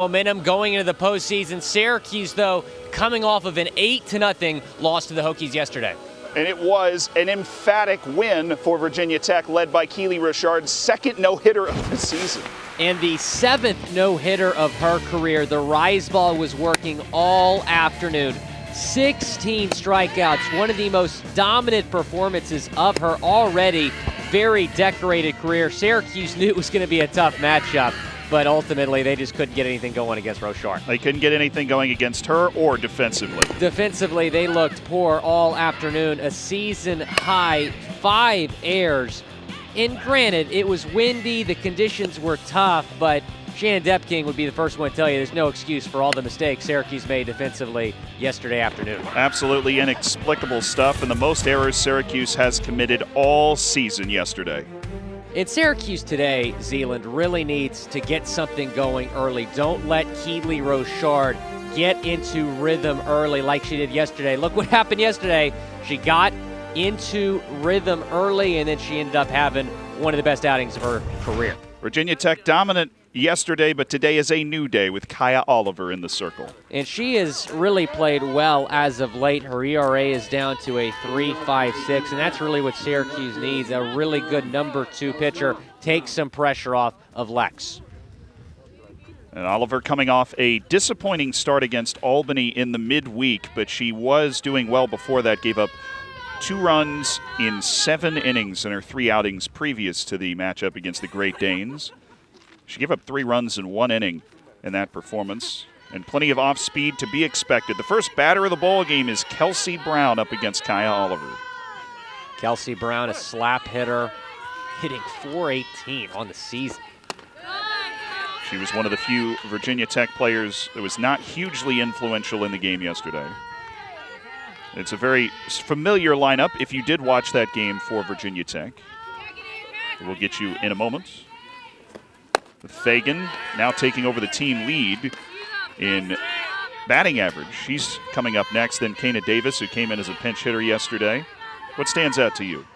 Momentum going into the postseason. Syracuse, though, coming off of an 8-0 loss to the Hokies yesterday. And it was an emphatic win for Virginia Tech, led by Keely Rochard's second no-hitter of the season. And the 7th no-hitter of her career. The rise ball was working all afternoon. 16 strikeouts, one of the most dominant performances of her already very decorated career. Syracuse knew it was going to be a tough matchup, but ultimately they just couldn't get anything going against Rochard. They couldn't get anything going against her or defensively. Defensively, they looked poor all afternoon. A season-high 5 errors. And granted, it was windy, the conditions were tough, but Shannon Depking would be the first one to tell you there's no excuse for all the mistakes Syracuse made defensively yesterday afternoon. Absolutely inexplicable stuff, and the most errors Syracuse has committed all season yesterday. And Syracuse today, Zealand, really needs to get something going early. Don't let Keely Rochard get into rhythm early like she did yesterday. Look what happened yesterday. She got into rhythm early, and then she ended up having one of the best outings of her career. Virginia Tech dominant yesterday, but today is a new day with Kaya Oliver in the circle. And she has really played well as of late. Her ERA is down to a 3.56, and that's really what Syracuse needs. A really good number 2 pitcher. Take some pressure off of Lex. And Oliver coming off a disappointing start against Albany in the midweek, but she was doing well before that. Gave up 2 runs in 7 innings in her 3 outings previous to the matchup against the Great Danes. She gave up 3 runs in 1 inning in that performance, and plenty of off speed to be expected. The first batter of the ball game is Kelsey Brown up against Kaya Oliver. Kelsey Brown, a slap hitter, hitting .418 on the season. She was one of the few Virginia Tech players that was not hugely influential in the game yesterday. It's a very familiar lineup if you did watch that game for Virginia Tech. We'll get you in a moment. With Fagan now taking over the team lead in batting average. She's coming up next. Then Kana Davis, who came in as a pinch hitter yesterday. What stands out to you?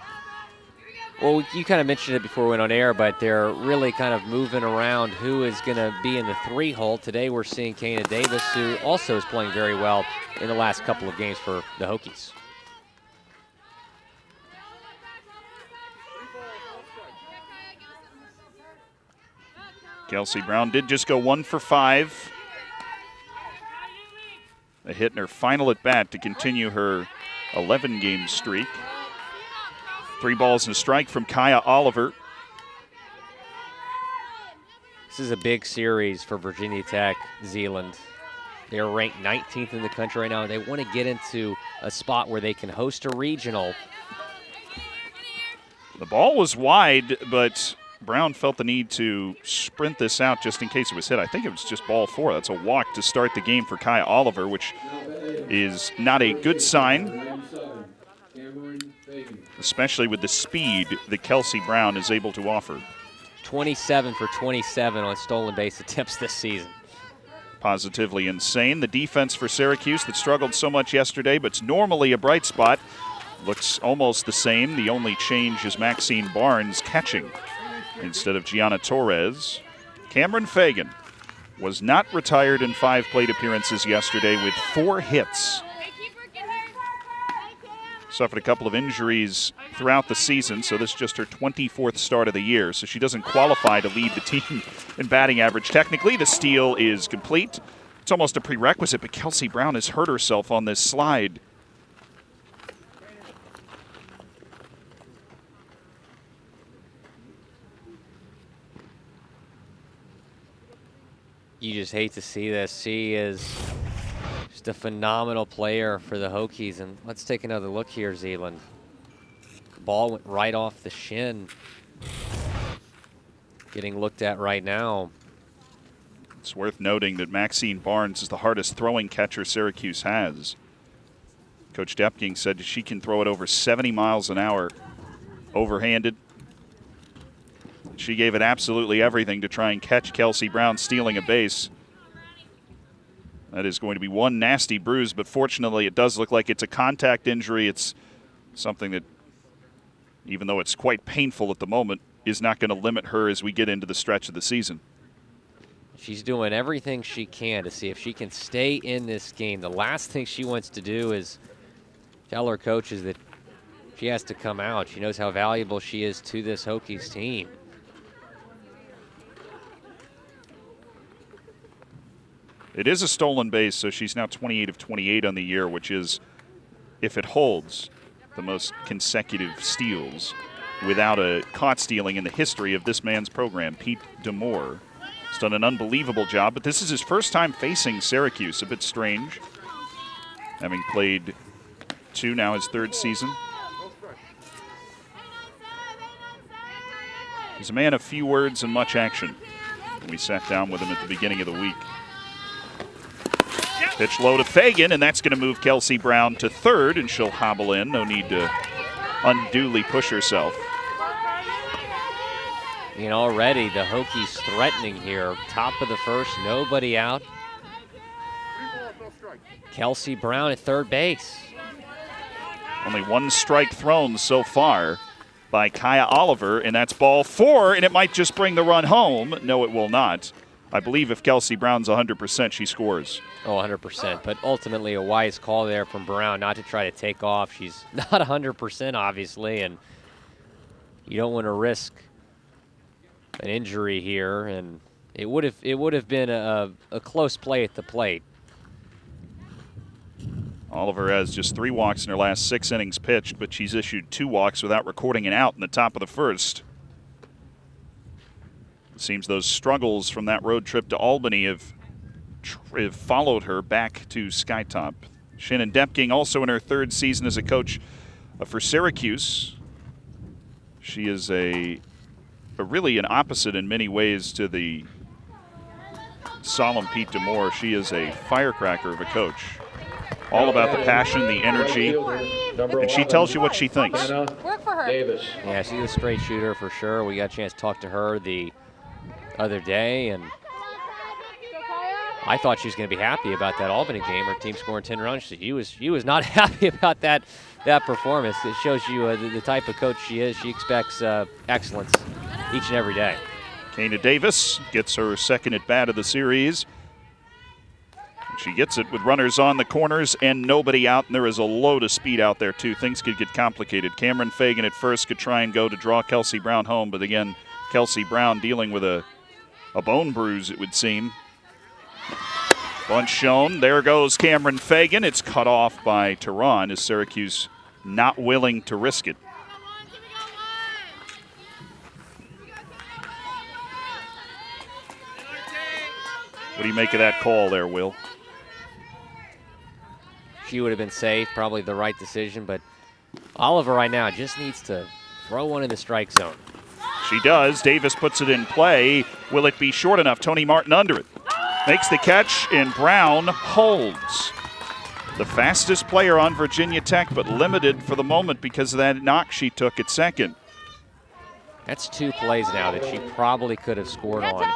Well, you kind of mentioned it before we went on air, but they're really kind of moving around who is going to be in the 3-hole. Today we're seeing Kana Davis, who also is playing very well in the last couple of games for the Hokies. Kelsey Brown did just go 1 for 5. A hit in her final at bat to continue her 11-game streak. 3 balls and a strike from Kaya Oliver. This is a big series for Virginia Tech, Zealand. They're ranked 19th in the country right now. They want to get into a spot where they can host a regional. The ball was wide, but Brown felt the need to sprint this out just in case it was hit. I think it was just ball 4. That's a walk to start the game for Kaya Oliver, which is not a good sign, especially with the speed that Kelsey Brown is able to offer. 27 for 27 on stolen base attempts this season. Positively insane. The defense for Syracuse that struggled so much yesterday, but it's normally a bright spot, looks almost the same. The only change is Maxine Barnes catching instead of Gianna Torres. Cameron Fagan was not retired in 5 plate appearances yesterday with 4 hits. Suffered a couple of injuries throughout the season, so this is just her 24th start of the year, so she doesn't qualify to lead the team in batting average. Technically, the steal is complete. It's almost a prerequisite, but Kelsey Brown has hurt herself on this slide. You just hate to see this. She is just a phenomenal player for the Hokies. And let's take another look here, Zealand. The ball went right off the shin. Getting looked at right now. It's worth noting that Maxine Barnes is the hardest throwing catcher Syracuse has. Coach Depking said she can throw it over 70 miles an hour overhanded. She gave it absolutely everything to try and catch Kelsey Brown stealing a base. That is going to be one nasty bruise, but fortunately it does look like it's a contact injury. It's something that, even though it's quite painful at the moment, is not going to limit her as we get into the stretch of the season. She's doing everything she can to see if she can stay in this game. The last thing she wants to do is tell her coaches that she has to come out. She knows how valuable she is to this Hokies team. It is a stolen base, so she's now 28 of 28 on the year, which is, if it holds, the most consecutive steals without a caught stealing in the history of this man's program. Pete Demore has done an unbelievable job, but this is his first time facing Syracuse. A bit strange, having played 2, now his 3rd season. He's a man of few words and much action. We sat down with him at the beginning of the week. Pitch low to Fagan, and that's going to move Kelsey Brown to 3rd, and she'll hobble in. No need to unduly push herself. You know, already the Hokies threatening here. Top of the 1st, nobody out. Kelsey Brown at 3rd base. Only 1 strike thrown so far by Kaya Oliver, and that's ball 4, and it might just bring the run home. No, it will not. I believe if Kelsey Brown's 100%, she scores. Oh, 100%, but ultimately a wise call there from Brown not to try to take off. She's not 100%, obviously, and you don't want to risk an injury here, and it would have been a close play at the plate. Oliver has just 3 walks in her last 6 innings pitched, but she's issued 2 walks without recording an out in the top of the 1st. It seems those struggles from that road trip to Albany have followed her back to Skytop. Shannon Depking also in her 3rd season as a coach for Syracuse. She is a really an opposite in many ways to the solemn Pete Demore. She is a firecracker of a coach. All about the passion, the energy, and she tells you what she thinks. Work for her. Davis. Yeah, she's a straight shooter for sure. We got a chance to talk to her the other day, and I thought she was going to be happy about that Albany game. Her team scoring 10 runs. She was not happy about that performance. It shows you the type of coach she is. She expects excellence each and every day. Kana Davis gets her 2nd at bat of the series. She gets it with runners on the corners and nobody out, and there is a load of speed out there too. Things could get complicated. Cameron Fagan at first could try and go to draw Kelsey Brown home, but again, Kelsey Brown dealing with a bone bruise, it would seem. Bunch shown. There goes Cameron Fagan. It's cut off by Tehran as Syracuse not willing to risk it. What do you make of that call there, Will? She would have been safe, probably the right decision, but Oliver right now just needs to throw one in the strike zone. She does. Davis puts it in play. Will it be short enough? Tony Martin under it. Makes the catch, and Brown holds. The fastest player on Virginia Tech, but limited for the moment because of that knock she took at 2nd. That's 2 plays now that she probably could have scored on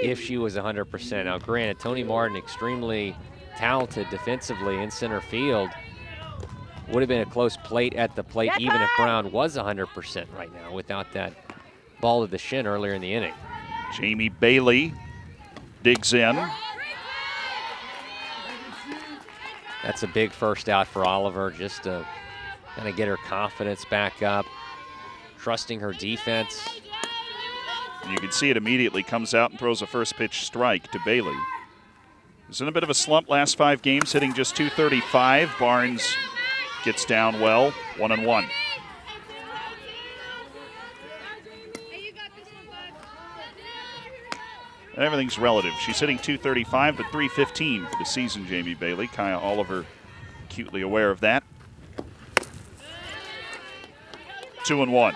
if she was 100%. Now, granted, Tony Martin extremely talented defensively in center field. Would have been a close plate at the plate even if Brown was 100% right now without that ball to the shin earlier in the inning. Jamie Bailey digs in. That's a big first out for Oliver, just to kind of get her confidence back up, trusting her defense. You can see it immediately, comes out and throws a first pitch strike to Bailey. He's in a bit of a slump last 5 games, hitting just .235. Barnes gets down well, 1-1. And everything's relative. She's hitting .235, but .315 for the season, Jamie Bailey. Kaya Oliver acutely aware of that. 2-1.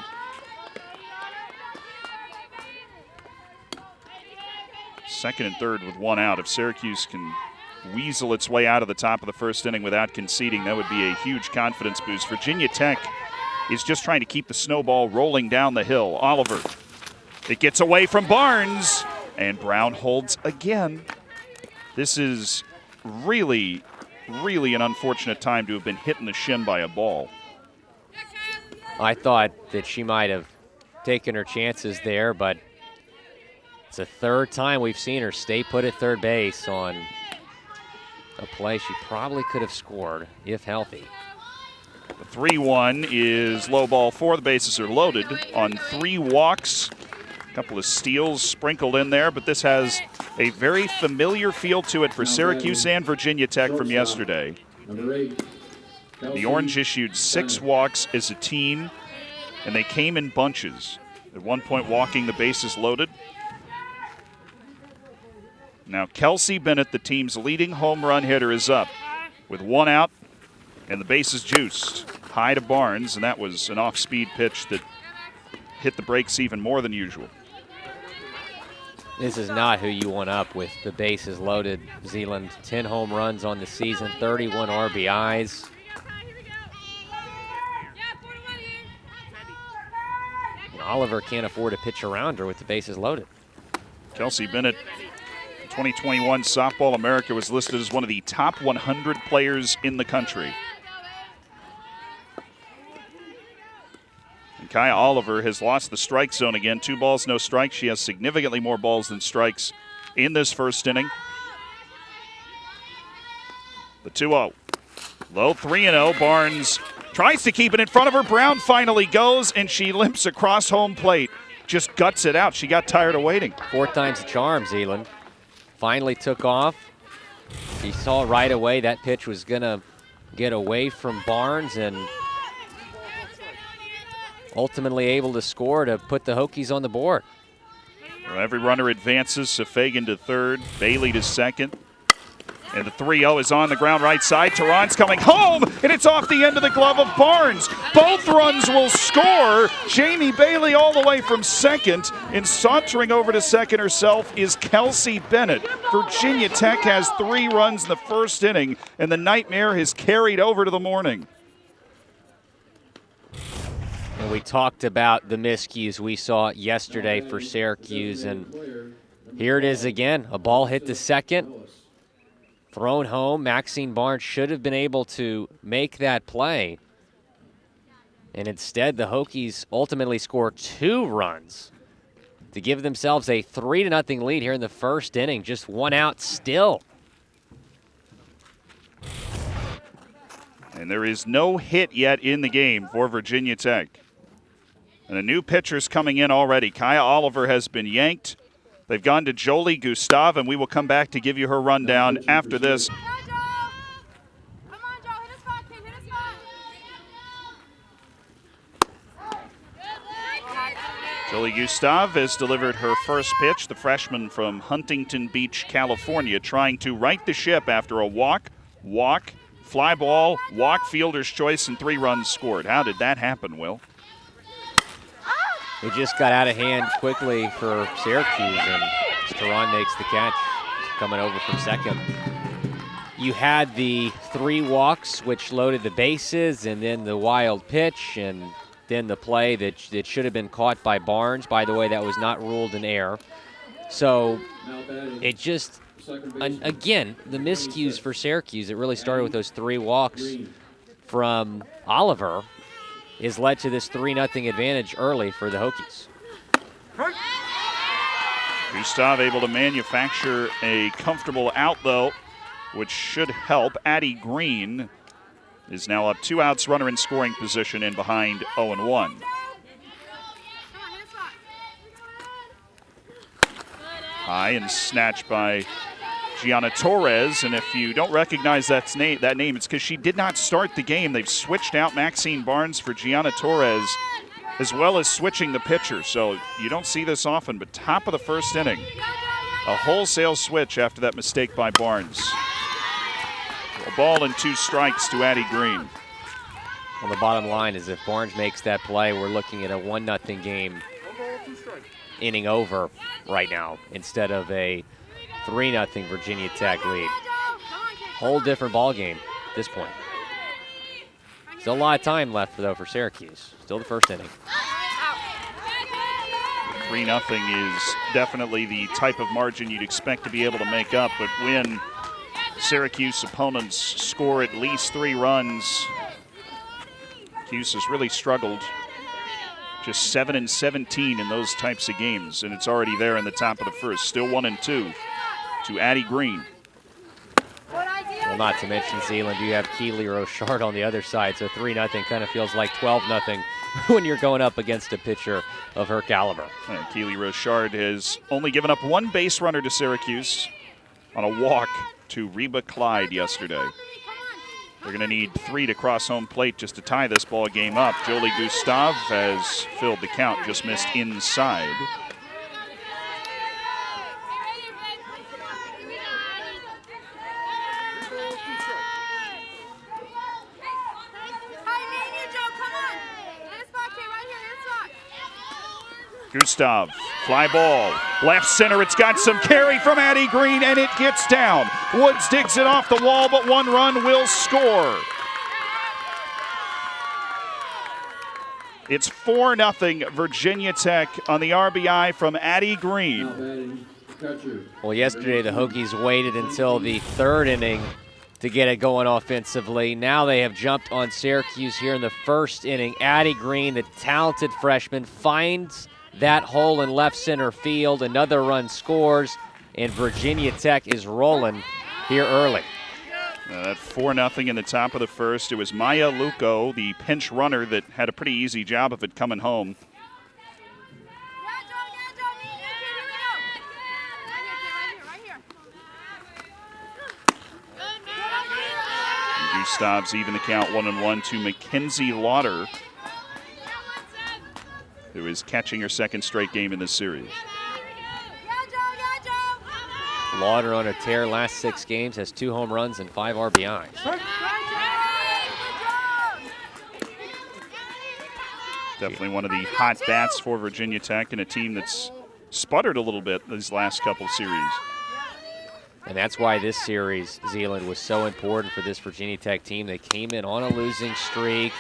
Second and third with 1 out. If Syracuse can weasel its way out of the top of the 1st inning without conceding, that would be a huge confidence boost. Virginia Tech is just trying to keep the snowball rolling down the hill. Oliver, it gets away from Barnes, and Brown holds again. This is really, really an unfortunate time to have been hit in the shin by a ball. I thought that she might have taken her chances there, but It's the third time we've seen her stay put at third base on a play she probably could have scored if healthy. The 3-1 is low ball 4. The bases are loaded on 3 walks. A couple of steals sprinkled in there, but this has a very familiar feel to it for Syracuse and Virginia Tech from yesterday. The Orange issued 6 walks as a team, and they came in bunches. At one point walking the bases loaded. Now Kelsey Bennett, the team's leading home run hitter, is up with 1 out and the bases juiced. High to Barnes, and that was an off-speed pitch that hit the brakes even more than usual. This is not who you want up with the bases loaded. Zeeland, 10 home runs on the season, 31 RBIs. And Oliver can't afford to pitch around her with the bases loaded. Kelsey Bennett, 2021 Softball America, was listed as one of the top 100 players in the country. And Kaya Oliver has lost the strike zone again. 2 balls, no strikes. She has significantly more balls than strikes in this first inning. The 2-0. Low 3-0. Barnes tries to keep it in front of her. Brown finally goes, and she limps across home plate. Just guts it out. She got tired of waiting. 4 times the charm, Zeeland. Finally took off. She saw right away that pitch was going to get away from Barnes, and ultimately able to score to put the Hokies on the board. Well, every runner advances. Safagan to third, Bailey to second. And the 3-0 is on the ground right side. Tehran's coming home, and it's off the end of the glove of Barnes. Both runs will score. Jamie Bailey all the way from second, and sauntering over to second herself is Kelsey Bennett. Virginia Tech has 3 runs in the first inning, and the nightmare has carried over to the morning. And we talked about the miscues we saw yesterday for Syracuse, and here it is again. A ball hit the second, thrown home. Maxine Barnes should have been able to make that play. And instead, the Hokies ultimately score 2 runs to give themselves a 3-0 lead here in the first inning. Just 1 out still. And there is no hit yet in the game for Virginia Tech. And a new pitcher's coming in already. Kaya Oliver has been yanked. They've gone to Jolie Gustave, and we will come back to give you her rundown after this. Jolie Gustave has delivered her first pitch, the freshman from Huntington Beach, California, trying to right the ship after a walk, fly ball, walk, fielder's choice, and 3 runs scored. How did that happen, Will? It just got out of hand quickly for Syracuse, and Tehran makes the catch, coming over from second. You had the 3 walks, which loaded the bases, and then the wild pitch, and then the play that should have been caught by Barnes. By the way, that was not ruled an error. So it just, again, the miscues for Syracuse, it really started with those 3 walks from Oliver, is led to this 3-0 advantage early for the Hokies. Gustave able to manufacture a comfortable out, though, which should help. Addie Green is now up 2 outs, runner in scoring position, and behind 0-1. High and snatched by Gianna Torres, and if you don't recognize that name, it's because she did not start the game. They've switched out Maxine Barnes for Gianna Torres, as well as switching the pitcher. So you don't see this often, but top of the first inning, a wholesale switch after that mistake by Barnes. A ball and 2 strikes to Addie Green. Well, the bottom line is if Barnes makes that play, we're looking at a 1-0 game, inning over right now, instead of a 3-0 Virginia Tech lead. Whole different ball game at this point. Still a lot of time left, though, for Syracuse. Still the first inning. 3-0 is definitely the type of margin you'd expect to be able to make up, but when Syracuse opponents score at leleast 3 runs, Syracuse has really struggled Just 7 and 17 in those types of games, and it's already there in the top of the first. Still 1-2 to Addie Green. Well, not to mention, Zeeland, you have Keely Rochard on the other side, so 3-0 kind of feels like 12-0 when you're going up against a pitcher of her caliber. Keely Rochard has only given up one base runner to Syracuse on a walk to Reba Clyde yesterday. They're going to need 3 to cross home plate just to tie this ball game up. Jolie Gustave has filled the count, just missed inside. Gustav, fly ball, left center, it's got some carry from Addie Green, and it gets down. Woods digs it off the wall, but 1 run will score. It's 4-0 Virginia Tech on the RBI from Addie Green. Well, yesterday the Hokies waited until the 3rd inning to get it going offensively. Now they have jumped on Syracuse here in the 1st inning. Addie Green, the talented freshman, finds that hole in left center field. Another run scores, and Virginia Tech is rolling here early. That 4-0 in the top of the first. It was Maya Luco, the pinch runner, that had a pretty easy job of it coming home. And Gustav's even the count 1-1 to Mackenzie Lauder, who is catching her 2nd straight game in this series. Lauder on a tear, last 6 games, has 2 home runs and 5 RBIs. Definitely one of the hot bats for Virginia Tech, and a team that's sputtered a little bit these last couple series. And that's why this series, Zeeland, was so important for this Virginia Tech team. They came in on a losing streak,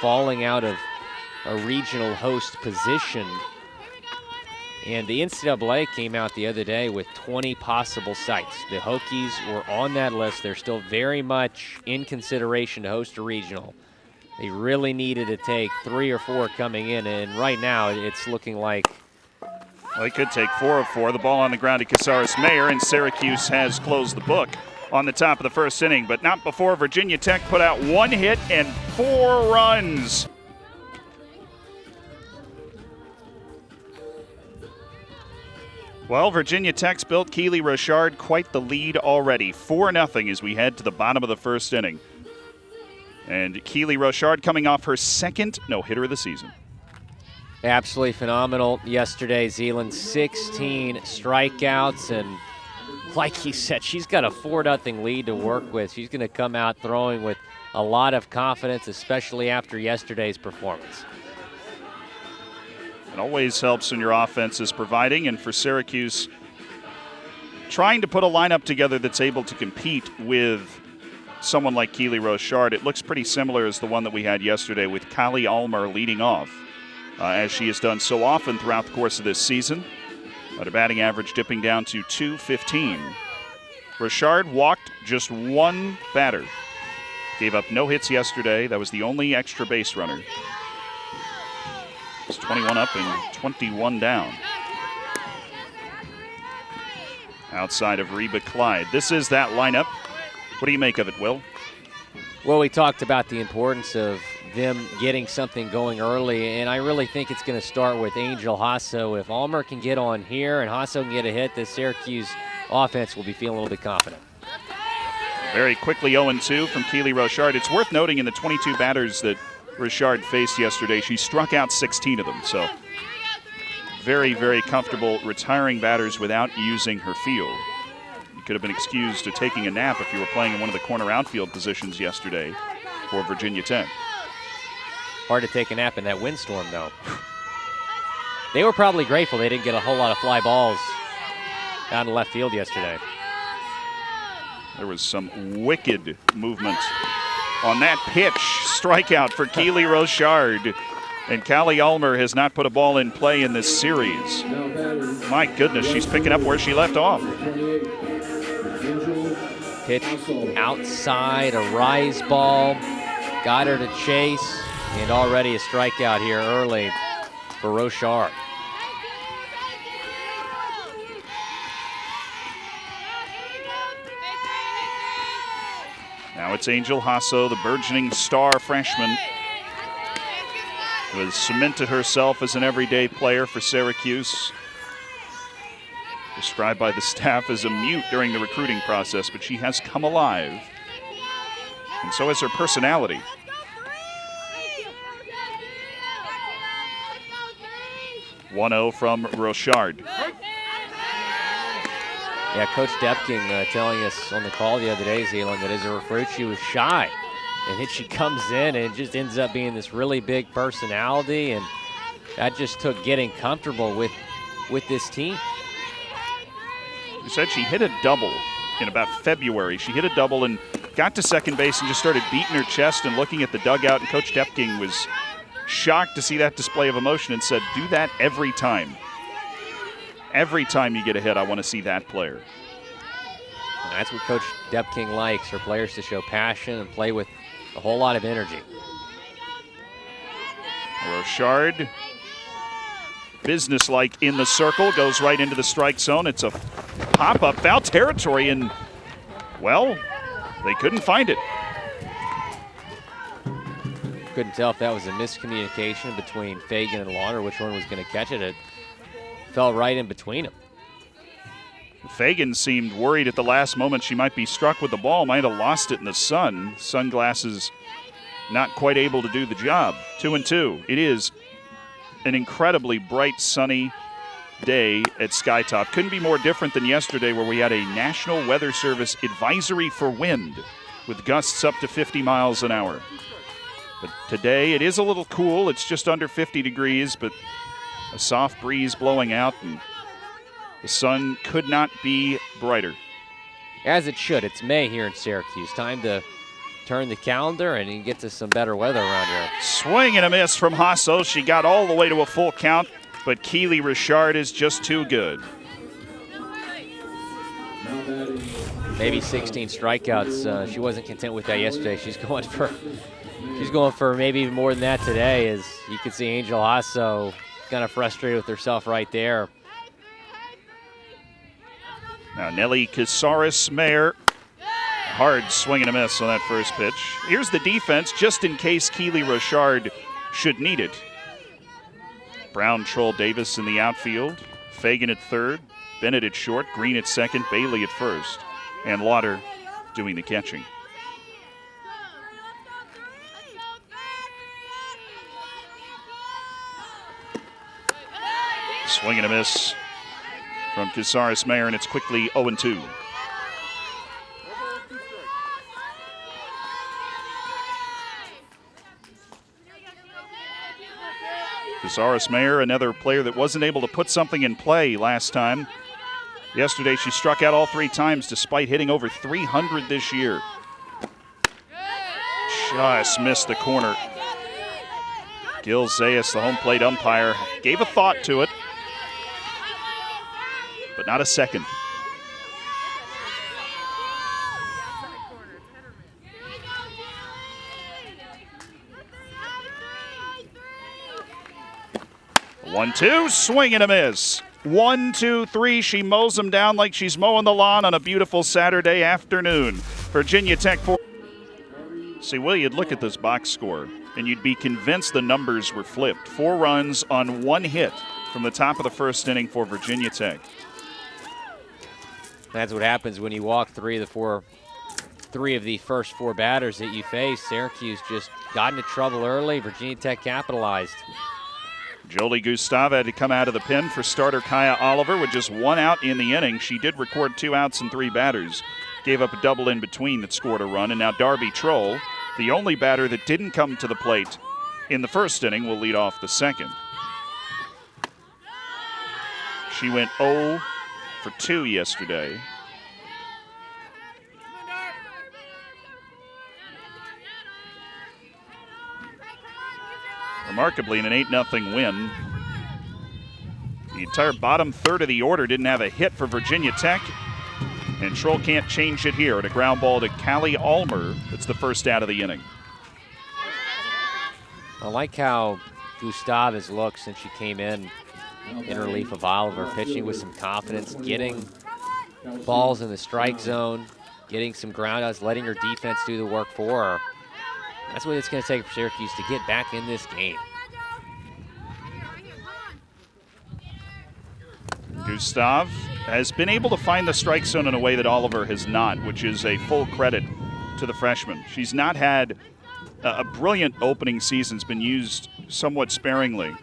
falling out of a regional host position. And the NCAA came out the other day with 20 possible sites. The Hokies were on that list. They're still very much in consideration to host a regional. They really needed to take 3 or 4 coming in, and right now it's looking like they could take 4 of 4. The ball on the ground to Casares Mayer, and Syracuse has closed the book on the top of the 1st inning, but not before Virginia Tech put out 1 hit and 4 runs. Well, Virginia Tech's built Keely Rochard quite the lead already. 4-0 as we head to the bottom of the 1st inning. And Keely Rochard coming off her 2nd no-hitter of the season. Absolutely phenomenal yesterday, Zeeland. 16 strikeouts, and like he said, she's got a 4-0 lead to work with. She's going to come out throwing with a lot of confidence, especially after yesterday's performance. It always helps when your offense is providing, and for Syracuse, trying to put a lineup together that's able to compete with someone like Keely Rochard. It looks pretty similar as the one that we had yesterday with Kylie Ulmer leading off, as she has done so often throughout the course of this season. But her batting average dipping down to .215. Rochard walked just 1 batter. Gave up no hits yesterday. That was the only extra base runner. It's 21 up and 21 down. Outside of Reba Clyde. This is that lineup. What do you make of it, Will? Well, we talked about the importance of them getting something going early, and I really think it's going to start with Angel Hasso. If Ulmer can get on here and Hasso can get a hit, the Syracuse offense will be feeling a little bit confident. Very quickly 0-2 from Keely Rochard. It's worth noting in the 22 batters that Rochard faced yesterday, she struck out 16 of them. So very, very comfortable retiring batters without using her field. You could have been excused to taking a nap if you were playing in one of the corner outfield positions yesterday for Virginia Tech. Hard to take a nap in that windstorm, though. They were probably grateful they didn't get a whole lot of fly balls out in left field yesterday. There was some wicked movement on that pitch. Strikeout for Keely Rochard. And Callie Ulmer has not put a ball in play in this series. My goodness, she's picking up where she left off. Pitch outside, a rise ball. Got her to chase, and already a strikeout here early for Rochard. Now it's Angel Hasso, the burgeoning star freshman, who has cemented herself as an everyday player for Syracuse. Described by the staff as a mute during the recruiting process, but she has come alive. And so has her personality. .1-0 from Rochard. Yeah, Coach Depking telling us on the call the other day, Zealand, that as a recruit she was shy. And then she comes in and it just ends up being this really big personality, and that just took getting comfortable with this team. She said she hit a double in about February. She hit a double and got to second base and just started beating her chest and looking at the dugout, and Coach Depking was shocked to see that display of emotion and said, do that every time. Every time you get a hit, I want to see that player. And that's what Coach Depking likes, her players to show passion and play with a whole lot of energy. Rochard, businesslike in the circle, goes right into the strike zone. It's a pop-up, foul territory, and, well, they couldn't find it. Couldn't tell if that was a miscommunication between Fagan and Lauder, which one was going to catch it. It fell right in between them. Fagan seemed worried at the last moment she might be struck with the ball, might have lost it in the sun. Sunglasses not quite able to do the job. 2-2. It is an incredibly bright, sunny day at Skytop. Couldn't be more different than yesterday, where we had a National Weather Service advisory for wind with gusts up to 50 miles an hour. But today it is a little cool. It's just under 50 degrees, but a soft breeze blowing out, and the sun could not be brighter. As it should. It's May here in Syracuse. Time to turn the calendar and get to some better weather around here. Swing and a miss from Hasso. She got all the way to a full count, but Keely Rochard is just too good. Maybe 16 strikeouts. She wasn't content with that yesterday. She's going for maybe even more than that today, as you can see Angel Hasso kind of frustrated with herself right there. Now Nelly Casares-Mayer, hard swing and a miss on that first pitch. Here's the defense, just in case Keely Rochard should need it. Brown, Troll, Davis in the outfield. Fagan at third, Bennett at short, Green at second, Bailey at first, and Lauder doing the catching. Swing and a miss from Casares-Mayer, and it's quickly 0-2. Casares-Mayer, another player that wasn't able to put something in play last time. Yesterday she struck out all 3 times despite hitting over 300 this year. Just missed the corner. Gil Zayas, the home plate umpire, gave a thought to it, but not a second. One, two, swing and a miss. 1, 2, 3. She mows them down like she's mowing the lawn on a beautiful Saturday afternoon. Virginia Tech 4. See, well, you'd look at this box score and you'd be convinced the numbers were flipped. 4 runs on 1 hit from the top of the first inning for Virginia Tech. That's what happens when you walk three of the first 4 batters that you face. Syracuse just got into trouble early. Virginia Tech capitalized. Jolie Gustave had to come out of the pen for starter Kaya Oliver with just 1 out in the inning. She did record 2 outs and 3 batters. Gave up a double in between that scored a run. And now Darby Troll, the only batter that didn't come to the plate in the first inning, will lead off the second. She went 0 for 2 yesterday. Remarkably, in an 8-0 win, the entire bottom third of the order didn't have a hit for Virginia Tech, and Troll can't change it here. And a ground ball to Callie Ulmer. That's the first out of the inning. I like how Gustav has looked since she came in relief of Oliver, pitching with some confidence, getting balls in the strike zone, getting some groundouts, letting her defense do the work for her. That's what it's going to take for Syracuse to get back in this game. Gustav has been able to find the strike zone in a way that Oliver has not, which is a full credit to the freshman. She's not had a brilliant opening season, has been used somewhat sparingly.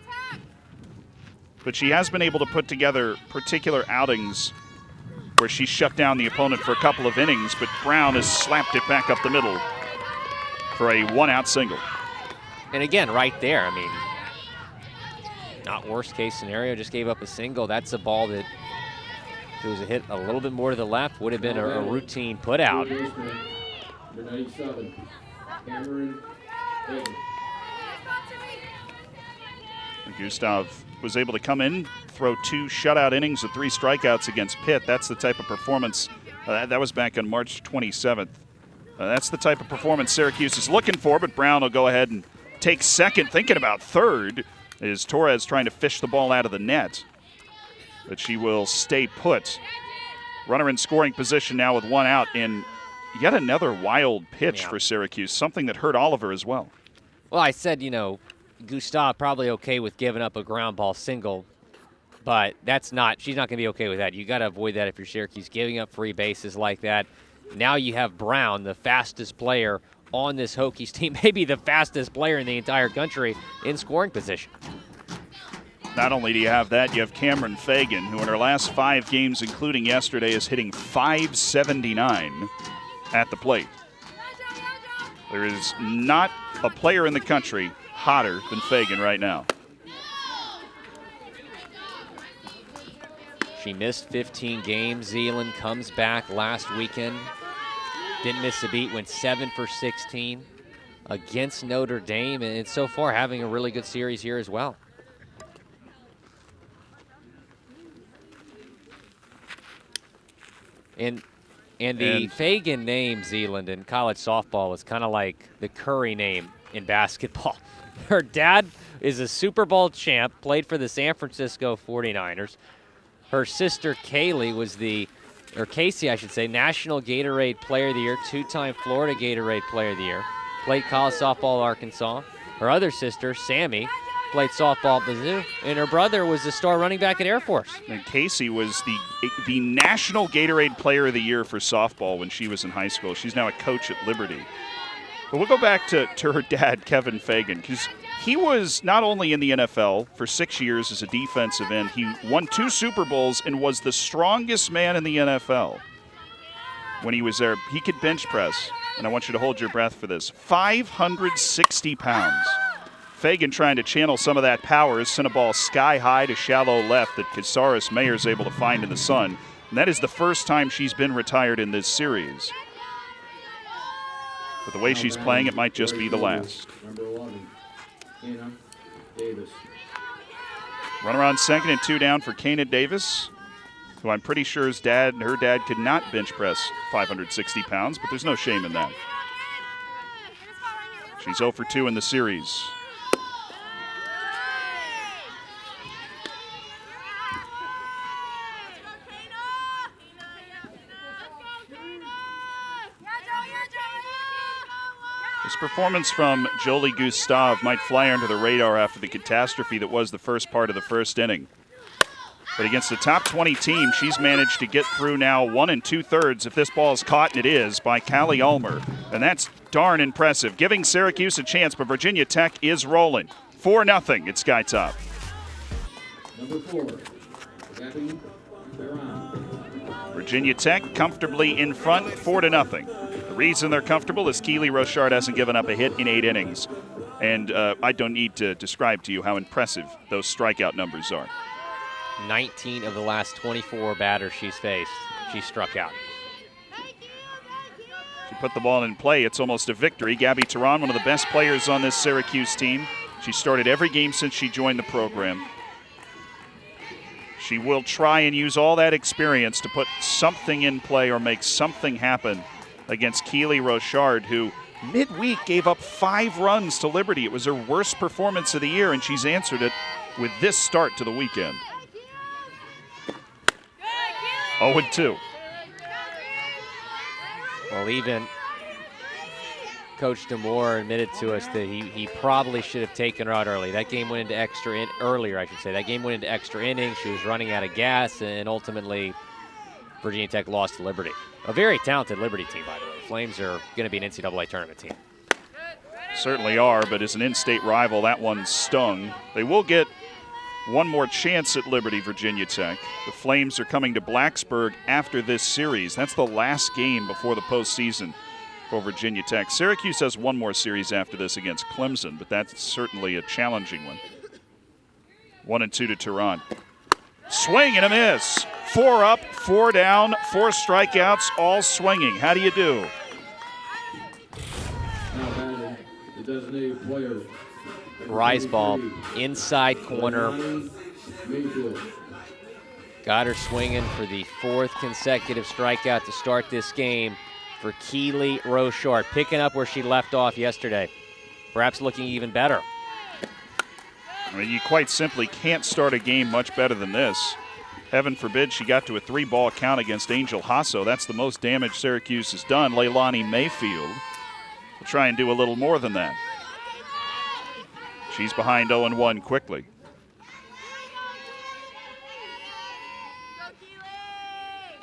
But she has been able to put together particular outings where she shut down the opponent for a couple of innings, but Brown has slapped it back up the middle for a one-out single. And again, right there, I mean, not worst case scenario, just gave up a single. That's a ball that, if it was a hit a little bit more to the left, would have been a routine put out. Number 97, Cameron Hagan. Gustav was able to come in, throw 2 shutout innings with 3 strikeouts against Pitt. That's the type of performance, that was back on March 27th. That's the type of performance Syracuse is looking for, but Brown will go ahead and take second, thinking about third, is Torres trying to fish the ball out of the net. But she will stay put. Runner in scoring position now with 1 out, and yet another wild pitch for Syracuse, something that hurt Oliver as well. Well, I said, you know, Gustav probably okay with giving up a ground ball single, but that's not, she's not going to be okay with that. You got to avoid that if you're Syracuse, giving up free bases like that. Now you have Brown, the fastest player on this Hokies team, maybe the fastest player in the entire country in scoring position. Not only do you have that, you have Cameron Fagan, who in her last 5 games, including yesterday, is hitting .579 at the plate. There is not a player in the country hotter than Fagan right now. She missed 15 games. Zeeland comes back last weekend. Didn't miss a beat, went 7 for 16 against Notre Dame, and so far having a really good series here as well. And the Fagan name, Zeeland, in college softball was kind of like the Curry name in basketball. Her dad is a Super Bowl champ, played for the San Francisco 49ers. Her sister Kaylee was Casey, I should say, National Gatorade Player of the Year, 2-time Florida Gatorade Player of the Year. Played college softball at Arkansas. Her other sister, Sammy, played softball at Mizzou, and her brother was the star running back at Air Force. And Casey was the National Gatorade Player of the Year for softball when she was in high school. She's now a coach at Liberty. But we'll go back to her dad, Kevin Fagan, because he was not only in the NFL for 6 years as a defensive end, he won 2 Super Bowls and was the strongest man in the NFL. When he was there, he could bench press, and I want you to hold your breath for this, 560 pounds. Fagan trying to channel some of that power, sent a ball sky high to shallow left that Casares Mayer's able to find in the sun. And that is the first time she's been retired in this series. But the way she's playing, it might just be the last. Number 11, Hannah Davis. Runner on second and 2 down for Kana Davis, who I'm pretty sure her dad could not bench press 560 pounds, but there's no shame in that. She's 0 for 2 in the series. This performance from Jolie Gustav might fly under the radar after the catastrophe that was the first part of the first inning. But against the top 20 team, she's managed to get through now 1 2/3 if this ball is caught, and it is, by Callie Ulmer. And that's darn impressive, giving Syracuse a chance, but Virginia Tech is rolling. 4-0 at Sky Top. Number 4, Gabby Ferran. Virginia Tech comfortably in front, 4-0. The reason they're comfortable is Keely Rochard hasn't given up a hit in 8 innings. And I don't need to describe to you how impressive those strikeout numbers are. 19 of the last 24 batters she's faced, she struck out. She put the ball in play. It's almost a victory. Gabby Teran, one of the best players on this Syracuse team. She started every game since she joined the program. She will try and use all that experience to put something in play or make something happen against Keely Rochard, who midweek gave up 5 runs to Liberty. It was her worst performance of the year, and she's answered it with this start to the weekend. 0-2. Well, even Coach DeMoore admitted to us that he probably should have taken her out early. That game went into earlier, I should say. That game went into extra innings. She was running out of gas, and ultimately Virginia Tech lost to Liberty. A very talented Liberty team, by the way. Flames are going to be an NCAA tournament team. Certainly are, but as an in-state rival, that one stung. They will get one more chance at Liberty, Virginia Tech. The Flames are coming to Blacksburg after this series. That's the last game before the postseason for Virginia Tech. Syracuse has one more series after this against Clemson, but that's certainly a challenging one. 1-2 to Tehran. Swing and a miss. 4 up, 4 down, 4 strikeouts, all swinging. How do you do? Now batting, the designated player. Rise ball, inside corner. Mayfield. Got her swinging for the 4th consecutive strikeout to start this game for Keely Rochard, picking up where she left off yesterday. Perhaps looking even better. I mean, you quite simply can't start a game much better than this. Heaven forbid she got to a 3-ball count against Angel Hasso. That's the most damage Syracuse has done. Leilani Mayfield will try and do a little more than that. She's behind 0-1 quickly.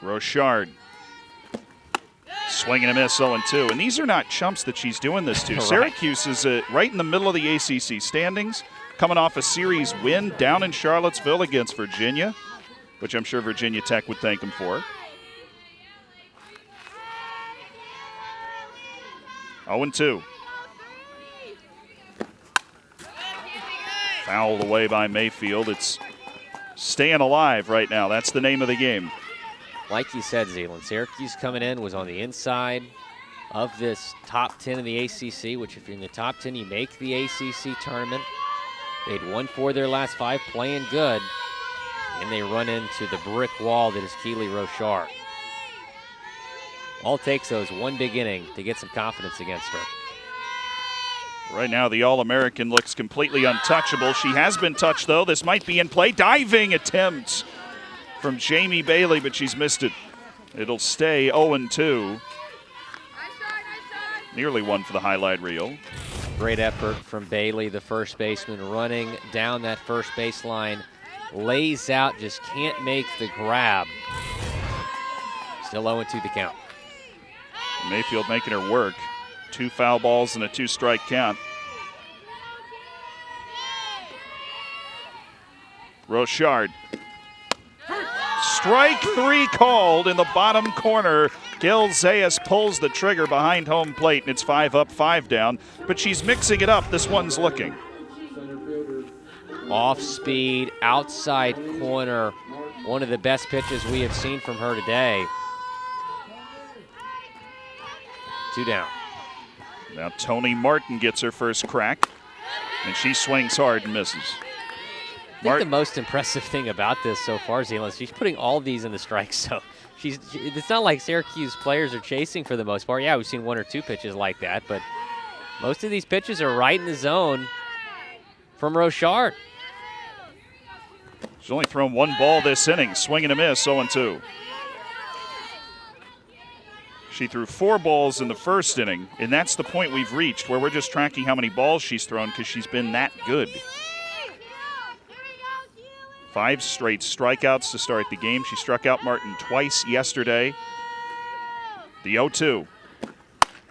Rochard. Swing and a miss, 0-2. And these are not chumps that she's doing this to. Right. Syracuse is right in the middle of the ACC standings, coming off a series win down in Charlottesville against Virginia, which I'm sure Virginia Tech would thank them for. 0-2. Fouled away by Mayfield. It's staying alive right now. That's the name of the game. Like you said, Zealand, Syracuse coming in was on the inside of this top 10 in the ACC, which if you're in the top 10, you make the ACC tournament. They'd won 4 of their last 5, playing good, and they run into the brick wall that is Keely Rochard. All it takes, though, is one big inning to get some confidence against her. Right now, the All-American looks completely untouchable. She has been touched, though. This might be in play. Diving attempt from Jamie Bailey, but she's missed it. It'll stay 0-2. Nearly one for the highlight reel. Great effort from Bailey, the first baseman, running down that first baseline. Lays out, just can't make the grab. Still 0-2 the count. Mayfield making her work. 2 foul balls and a 2-strike count. Rochard. Strike 3 called in the bottom corner. Gil Zayas pulls the trigger behind home plate, and it's 5 up, 5 down. But she's mixing it up. This one's looking. Off speed, outside corner. One of the best pitches we have seen from her today. 2 down. Now Tony Martin gets her first crack, and she swings hard and misses. I think the most impressive thing about this so far, Zealand, is she's putting all of these in the strike zone. It's not like Syracuse players are chasing for the most part. Yeah, we've seen 1 or 2 pitches like that, but most of these pitches are right in the zone from Rochard. She's only thrown 1 ball this inning. Swing and a miss, 0-2. She threw 4 balls in the first inning, and that's the point we've reached where we're just tracking how many balls she's thrown because she's been that good. 5 straight strikeouts to start the game. She struck out Martin twice yesterday. The 0-2.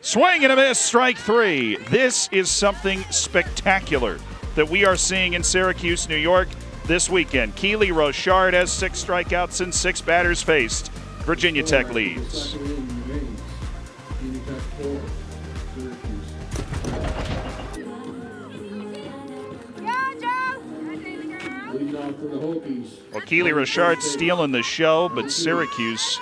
Swing and a miss, strike 3. This is something spectacular that we are seeing in Syracuse, New York this weekend. Keely Rochard has 6 strikeouts and 6 batters faced. Virginia Tech leads. Well, Keely Rochard stealing the show, but Syracuse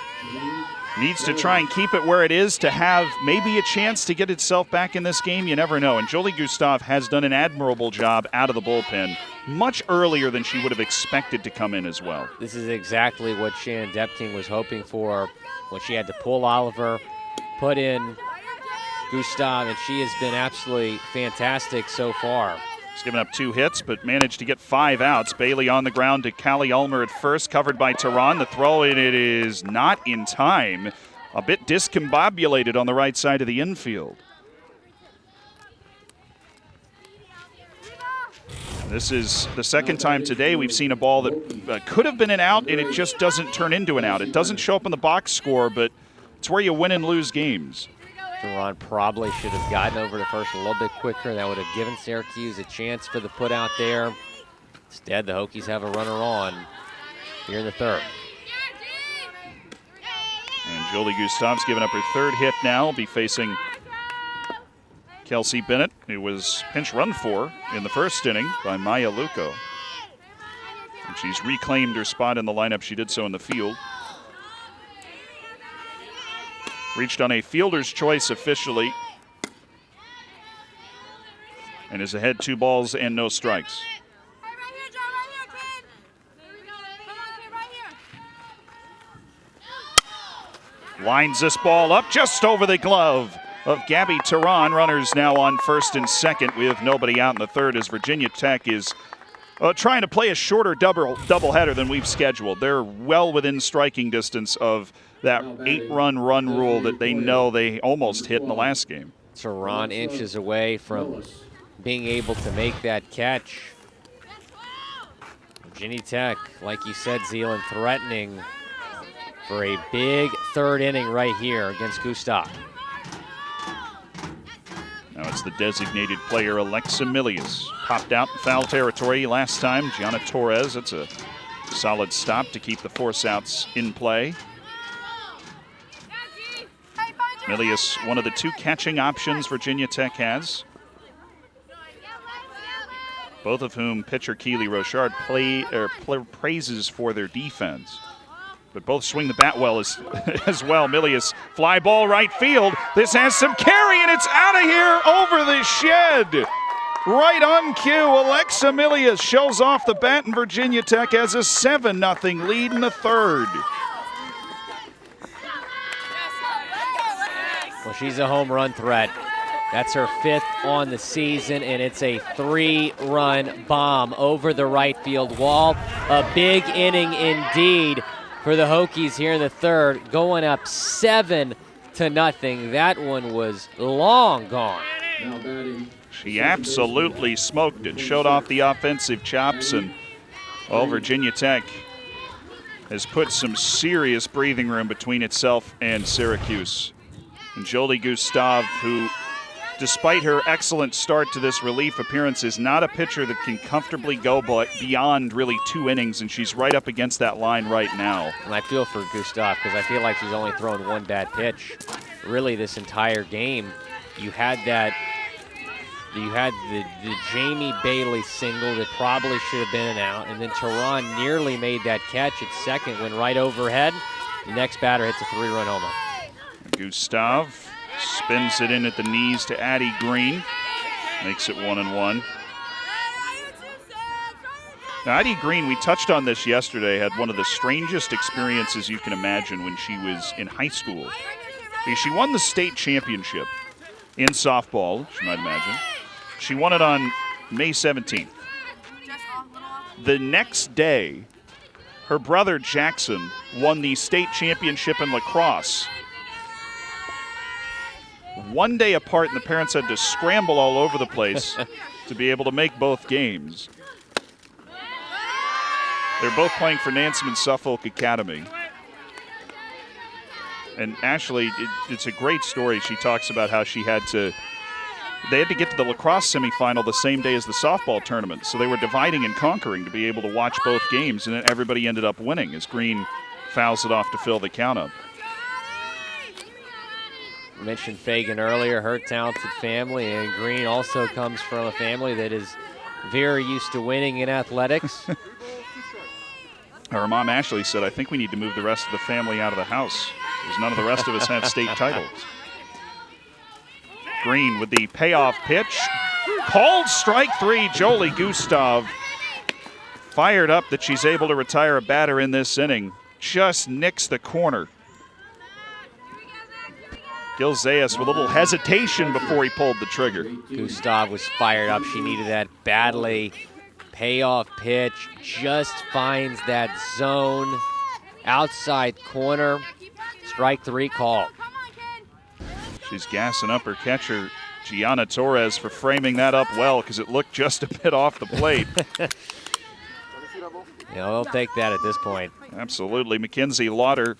needs to try and keep it where it is to have maybe a chance to get itself back in this game. You never know. And Jolie Gustave has done an admirable job out of the bullpen much earlier than she would have expected to come in as well. This is exactly what Shannon Depking was hoping for when she had to pull Oliver, put in Gustav, and she has been absolutely fantastic so far. He's given up 2 hits, but managed to get 5 outs. Bailey on the ground to Callie Ulmer at first, covered by Tehran. The throw in, it is not in time. A bit discombobulated on the right side of the infield. This is the second time today we've seen a ball that could have been an out, and it just doesn't turn into an out. It doesn't show up on the box score, but it's where you win and lose games. Tehran probably should have gotten over to first a little bit quicker. That would have given Syracuse a chance for the put out there. Instead, the Hokies have a runner on here in the third. And Jolie Gustav's given up her 3rd hit now. Will be facing Kelsey Bennett, who was pinch run for in the first inning by Maya Luco. And she's reclaimed her spot in the lineup. She did so in the field. Reached on a fielder's choice officially. And is ahead 2 balls and no strikes. Lines this ball up just over the glove of Gabby Tehran. Runners now on first and second with nobody out in the third as Virginia Tech is trying to play a shorter doubleheader than we've scheduled. They're well within striking distance of that 8-run rule that they know they almost hit in the last game. Tehran inches away from being able to make that catch. Virginia Tech, like you said, Zealand, threatening for a big 3rd inning right here against Gustav. Now it's the designated player, Alexa Milius. Popped out in foul territory last time. Gianna Torres, it's a solid stop to keep the force outs in play. Milius, one of the 2 catching options Virginia Tech has. Both of whom pitcher Keely Rochard praises for their defense. But both swing the bat well as well. Milius, fly ball right field. This has some carry, and it's out of here over the shed. Right on cue, Alexa Milius shows off the bat, and Virginia Tech has a 7-0 lead in the third. Well, she's a home run threat. That's her 5th on the season, and it's a 3-run bomb over the right field wall. A big inning indeed for the Hokies here in the third, going up 7-0. That one was long gone. She absolutely smoked it, showed off the offensive chops, and Virginia Tech has put some serious breathing room between itself and Syracuse. And Jolie Gustav, who, despite her excellent start to this relief appearance, is not a pitcher that can comfortably go beyond really 2 innings, and she's right up against that line right now. And I feel for Gustav because I feel like she's only thrown 1 bad pitch really this entire game. You had the Jamie Bailey single that probably should have been an out, and then Tehran nearly made that catch at second, went right overhead. The next batter hits a 3-run homer. Gustav spins it in at the knees to Addie Green. Makes it 1-1. Now, Addie Green, we touched on this yesterday, had one of the strangest experiences you can imagine when she was in high school. She won the state championship in softball, you might imagine. She won it on May 17th. The next day, her brother Jackson won the state championship in lacrosse. One day apart, and the parents had to scramble all over the place to be able to make both games. They're both playing for Nansemond Suffolk Academy. And Ashley, it's a great story. She talks about how they had to get to the lacrosse semifinal the same day as the softball tournament. So they were dividing and conquering to be able to watch both games, and then everybody ended up winning as Green fouls it off to fill the count up. I mentioned Fagan earlier, her talented family, and Green also comes from a family that is very used to winning in athletics. Her mom Ashley said, I think we need to move the rest of the family out of the house, because none of the rest of us have state titles. Green with the payoff pitch. Called strike 3. Jolie Gustav fired up that she's able to retire a batter in this inning. Just nicks the corner. Gil Zayas with a little hesitation before he pulled the trigger. Gustav was fired up. She needed that badly. Payoff pitch, just finds that zone. Outside corner. Strike 3 call. She's gassing up her catcher, Gianna Torres, for framing that up well because it looked just a bit off the plate. They'll take that at this point. Absolutely. Mackenzie Lauder,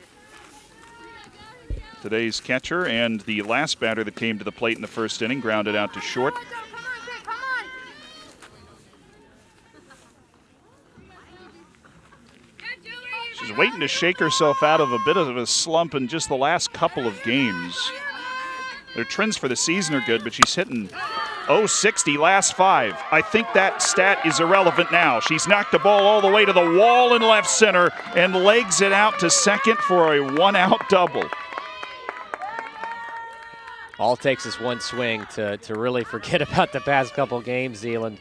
today's catcher, and the last batter that came to the plate in the first inning, grounded out to short. She's waiting to shake herself out of a bit of a slump in just the last couple of games. Their trends for the season are good, but she's hitting .060 last 5. I think that stat is irrelevant now. She's knocked the ball all the way to the wall in left center and legs it out to second for a 1-out double. All it takes is one swing to really forget about the past couple games, Zealand.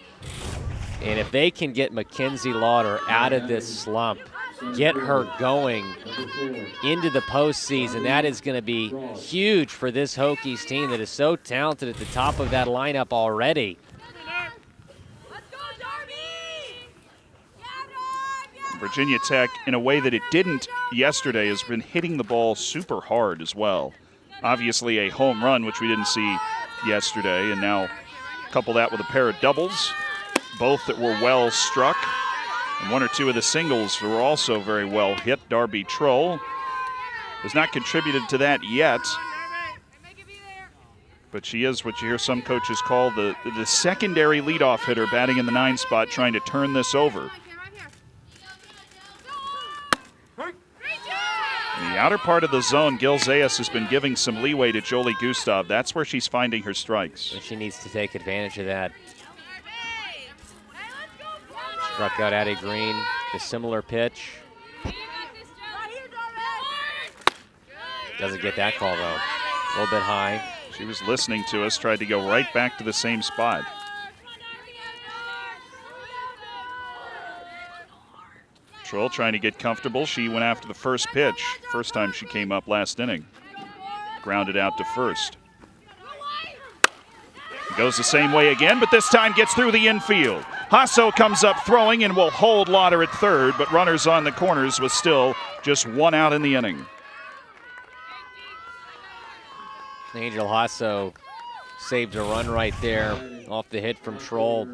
And if they can get Mackenzie Lauder out of this slump, get her going into the postseason, that is going to be huge for this Hokies team that is so talented at the top of that lineup already. Virginia Tech, in a way that it didn't yesterday, has been hitting the ball super hard as well. Obviously a home run, which we didn't see yesterday, and now couple that with a pair of doubles, both that were well struck. And 1 or 2 of the singles were also very well hit. Darby Troll has not contributed to that yet, but she is what you hear some coaches call the secondary leadoff hitter, batting in the 9 spot, trying to turn this over. In the outer part of the zone, Gil Zayas has been giving some leeway to Jolie Gustav. That's where she's finding her strikes. And she needs to take advantage of that. Struck out Addie Green, a similar pitch. Doesn't get that call though. A little bit high. She was listening to us, tried to go right back to the same spot. Troll trying to get comfortable. She went after the first pitch. First time she came up last inning. Grounded out to first. Goes the same way again, but this time gets through the infield. Hasso comes up throwing and will hold Lauder at third, but runners on the corners with still just 1 out in the inning. Angel Hasso saved a run right there off the hit from Troll.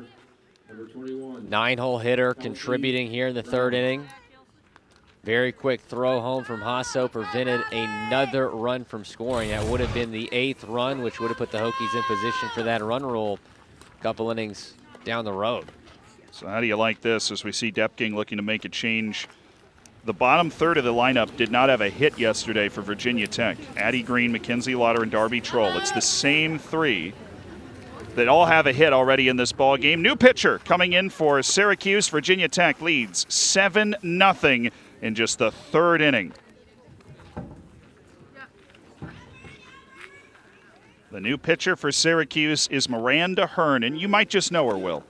9-hole hitter contributing here in the 3rd inning. Very quick throw home from Hasso prevented another run from scoring. That would have been the 8th run, which would have put the Hokies in position for that run rule a couple innings down the road. So how do you like this as we see Depking looking to make a change? The bottom third of the lineup did not have a hit yesterday for Virginia Tech. Addie Green, Mackenzie Lauder, and Darby Troll. It's the same 3 that all have a hit already in this ball game. New pitcher coming in for Syracuse. Virginia Tech leads 7-0 in just the 3rd inning. The new pitcher for Syracuse is Miranda Hearn, and you might just know her, Will.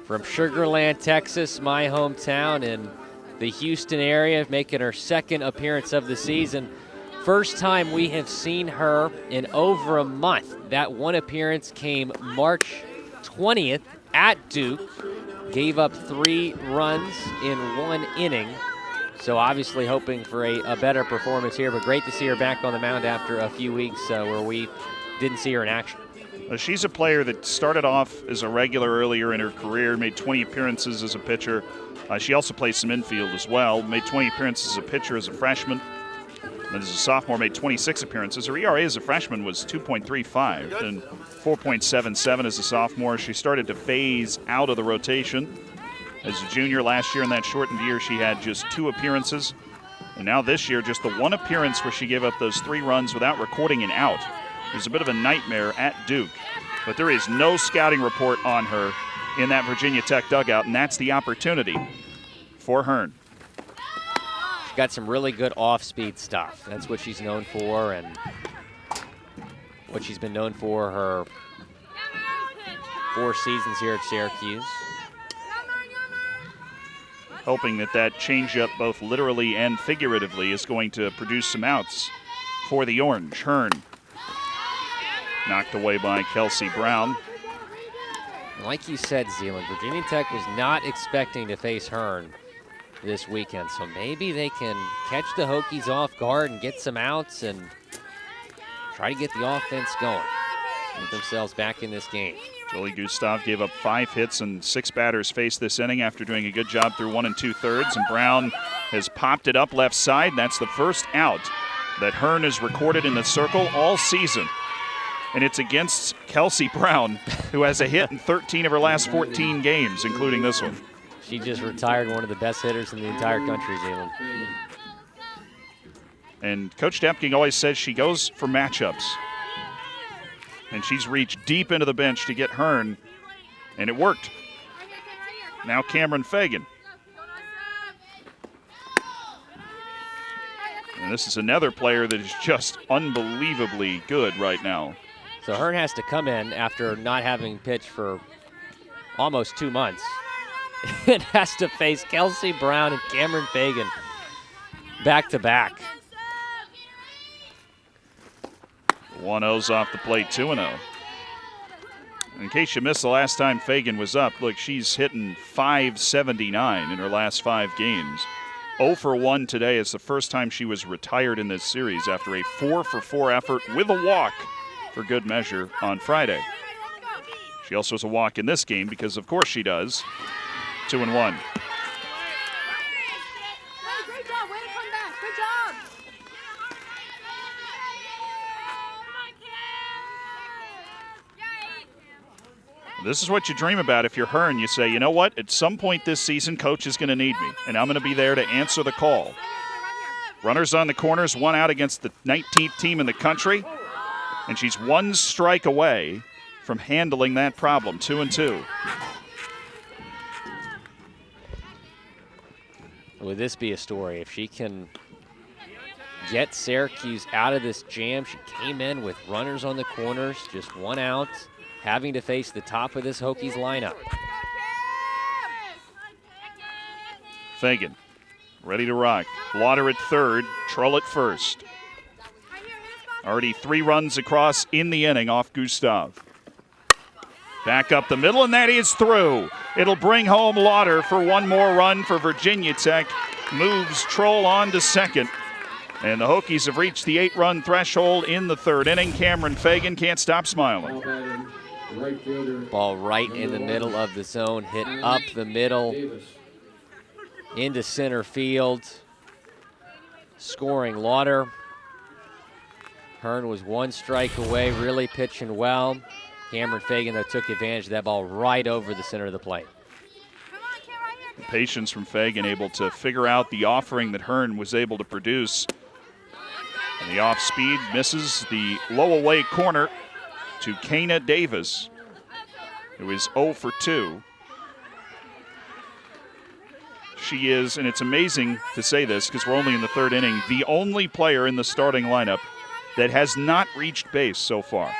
From Sugar Land, Texas, my hometown, in the Houston area, making her 2nd appearance of the season. First time we have seen her in over a month. That one appearance came March 20th at Duke. Gave up 3 runs in 1 inning. So obviously hoping for a better performance here, but great to see her back on the mound after a few weeks where we didn't see her in action. She's a player that started off as a regular earlier in her career, made 20 appearances as a pitcher. She also plays some infield as well, made 20 appearances as a pitcher as a freshman. And as a sophomore, made 26 appearances. Her ERA as a freshman was 2.35 and 4.77 as a sophomore. She started to phase out of the rotation. As a junior last year in that shortened year, she had just 2 appearances. And now this year, just the 1 appearance where she gave up those 3 runs without recording an out. It was a bit of a nightmare at Duke. But there is no scouting report on her in that Virginia Tech dugout, and that's the opportunity for Hearn. She's got some really good off-speed stuff. That's what she's known for and what she's been known for her 4 seasons here at Syracuse. Hoping that changeup, both literally and figuratively, is going to produce some outs for the Orange. Hearn Knocked away by Kelsey Brown. Like you said, Zeeland, Virginia Tech was not expecting to face Hearn this weekend, so maybe they can catch the Hokies off guard and get some outs and try to get the offense going, get themselves back in this game. Jolie Gustav gave up 5 hits and 6 batters faced this inning after doing a good job through 1 2/3, and Brown has popped it up left side. That's the first out that Hearn has recorded in the circle all season. And it's against Kelsey Brown, who has a hit in 13 of her last 14 games, including this one. She just retired one of the best hitters in the entire country, Zeeland. And Coach Depking always says she goes for matchups. And she's reached deep into the bench to get Hearn, and it worked. Now Cameron Fagan. And this is another player that is just unbelievably good right now. So Hearn has to come in after not having pitched for almost 2 months. It has to face Kelsey Brown and Cameron Fagan back to back. 1-0's off the plate, 2-0. In case you missed the last time Fagan was up, look, she's hitting .579 in her last 5 games. 0 for 1 today is the first time she was retired in this series after a 4 for 4 effort with a walk for good measure on Friday. She also has a walk in this game because of course she does. 2-1. Great job, way to come back. Good job. This is what you dream about if you're Hearn. You say, you know what, at some point this season, coach is going to need me, and I'm going to be there to answer the call. Runners on the corners, 1 out against the 19th team in the country, and she's 1 strike away from handling that problem, 2-2. Would this be a story? If she can get Syracuse out of this jam, she came in with runners on the corners, just 1 out, having to face the top of this Hokies lineup. Fagan, ready to rock. Lauder at third, Trull at first. Already 3 runs across in the inning off Gustav. Back up the middle, and that is through. It'll bring home Lauder for 1 more run for Virginia Tech. Moves Trull on to second. And the Hokies have reached the 8-run threshold in the 3rd inning. Cameron Fagan can't stop smiling. Ball right in the middle of the zone, hit up the middle into center field. Scoring Lauder. Hearn was 1 strike away, really pitching well. Cameron Fagan, though, took advantage of that ball right over the center of the plate. The patience from Fagan, able to figure out the offering that Hearn was able to produce. And the off speed misses the low away corner to Kana Davis, who is 0 for 2. She is, and it's amazing to say this because we're only in the 3rd inning, the only player in the starting lineup that has not reached base so far.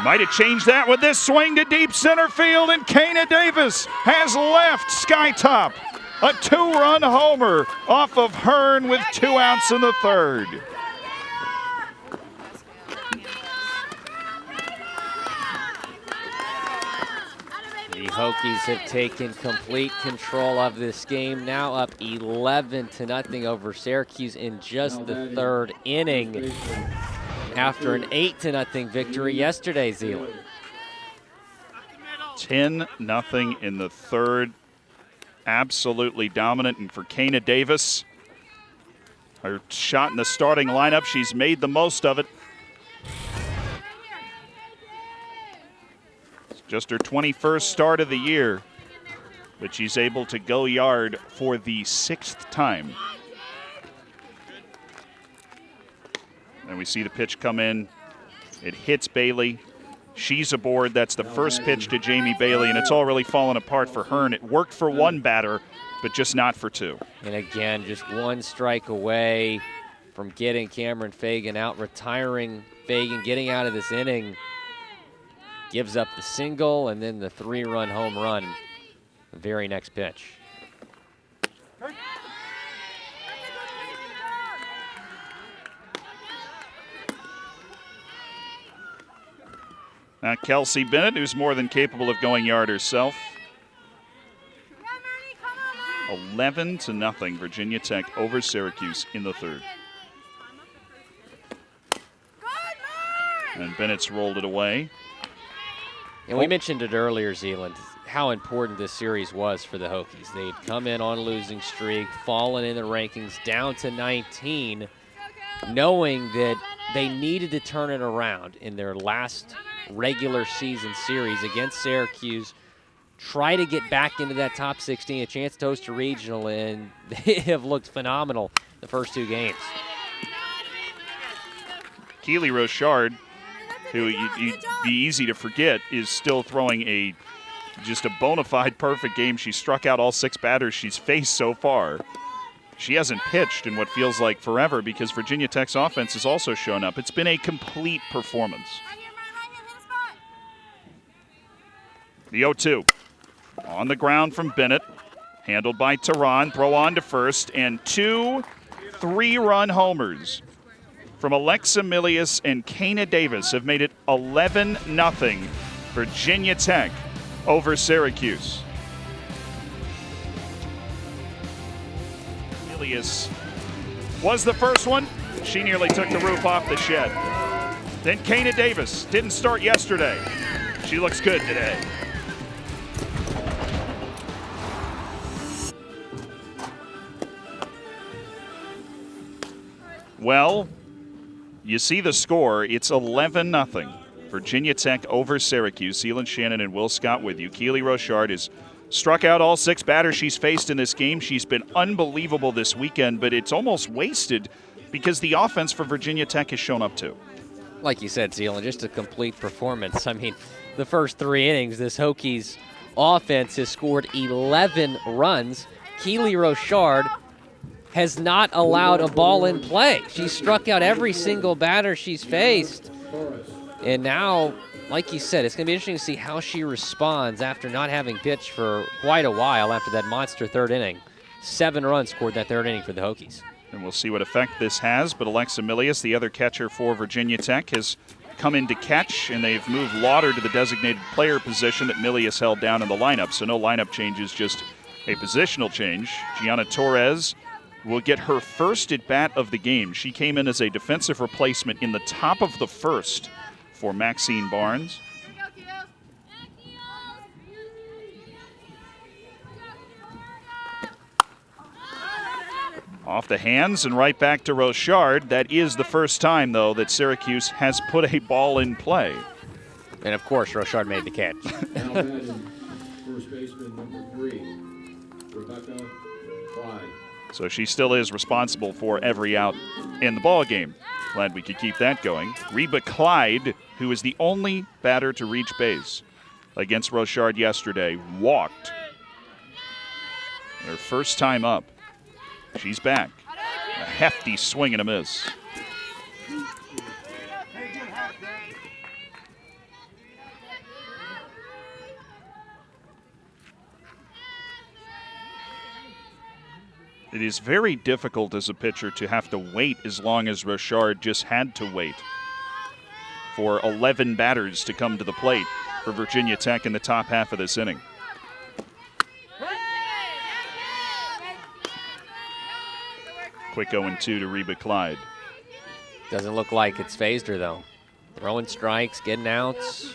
Might have changed that with this swing to deep center field, and Kana Davis has left Skytop. A 2-run homer off of Hearn with 2 outs in the 3rd. The Hokies have taken complete control of this game, now up 11-0 over Syracuse in just the 3rd inning after an 8-0 victory yesterday, Zeeland. 10-0 in the 3rd. Absolutely dominant. And for Kana Davis, her shot in the starting lineup, she's made the most of it. It's just her 21st start of the year, but she's able to go yard for the 6th time. And we see the pitch come in. It hits Bailey. She's aboard. That's the first pitch to Jamie Bailey, and it's all really fallen apart for Hearn. It worked for 1 batter, but just not for 2. And again, just 1 strike away from getting Cameron Fagan out, retiring Fagan, getting out of this inning. Gives up the single and then the 3-run home run the very next pitch. Kelsey Bennett, who's more than capable of going yard herself. 11-0, Virginia Tech over Syracuse in the third. And Bennett's rolled it away. And we mentioned it earlier, Zealand, how important this series was for the Hokies. They'd come in on a losing streak, fallen in the rankings down to 19, knowing that they needed to turn it around in their last regular season series against Syracuse, try to get back into that top 16, a chance to host a regional, and they have looked phenomenal the first two games. Keely Rochard, who you'd be easy to forget, is still throwing just a bona fide perfect game. She struck out all 6 batters she's faced so far. She hasn't pitched in what feels like forever because Virginia Tech's offense has also shown up. It's been a complete performance. The 0-2. On the ground from Bennett. Handled by Tehran. Throw on to first. And 2 3-run homers from Alexa Milius and Kana Davis have made it 11-0 Virginia Tech over Syracuse. Milius was the first one. She nearly took the roof off the shed. Then Kana Davis didn't start yesterday. She looks good today. Well, you see the score. It's 11-0. Virginia Tech over Syracuse. Sealand Shannon and Will Scott with you. Keely Rochard has struck out all 6 batters she's faced in this game. She's been unbelievable this weekend, but it's almost wasted because the offense for Virginia Tech has shown up too. Like you said, Zealand, just a complete performance. I mean, the first 3 innings, this Hokies offense has scored 11 runs. Keely Rochard has not allowed a ball in play. She's struck out every single batter she's faced. And now, like you said, it's going to be interesting to see how she responds after not having pitched for quite a while after that monster third inning. 7 runs scored that third inning for the Hokies. And we'll see what effect this has. But Alexa Milius, the other catcher for Virginia Tech, has come in to catch, and they've moved Lauder to the designated player position that Milius held down in the lineup. So no lineup changes, just a positional change. Gianna Torres will get her first at-bat of the game. She came in as a defensive replacement in the top of the first for Maxine Barnes. Off the hands and right back to Rochard. That is the first time, though, that Syracuse has put a ball in play. And, of course, Rochard made the catch. Now batting, first baseman number 3, Rebecca Clyde. So she still is responsible for every out in the ball game. Glad we could keep that going. Reba Clyde, who is the only batter to reach base against Rochard yesterday, walked. Her first time up. She's back. A hefty swing and a miss. It is very difficult as a pitcher to have to wait as long as Rochard just had to wait for 11 batters to come to the plate for Virginia Tech in the top half of this inning. Quick 0-2 to Reba Clyde. Doesn't look like it's phased her, though. Throwing strikes, getting outs.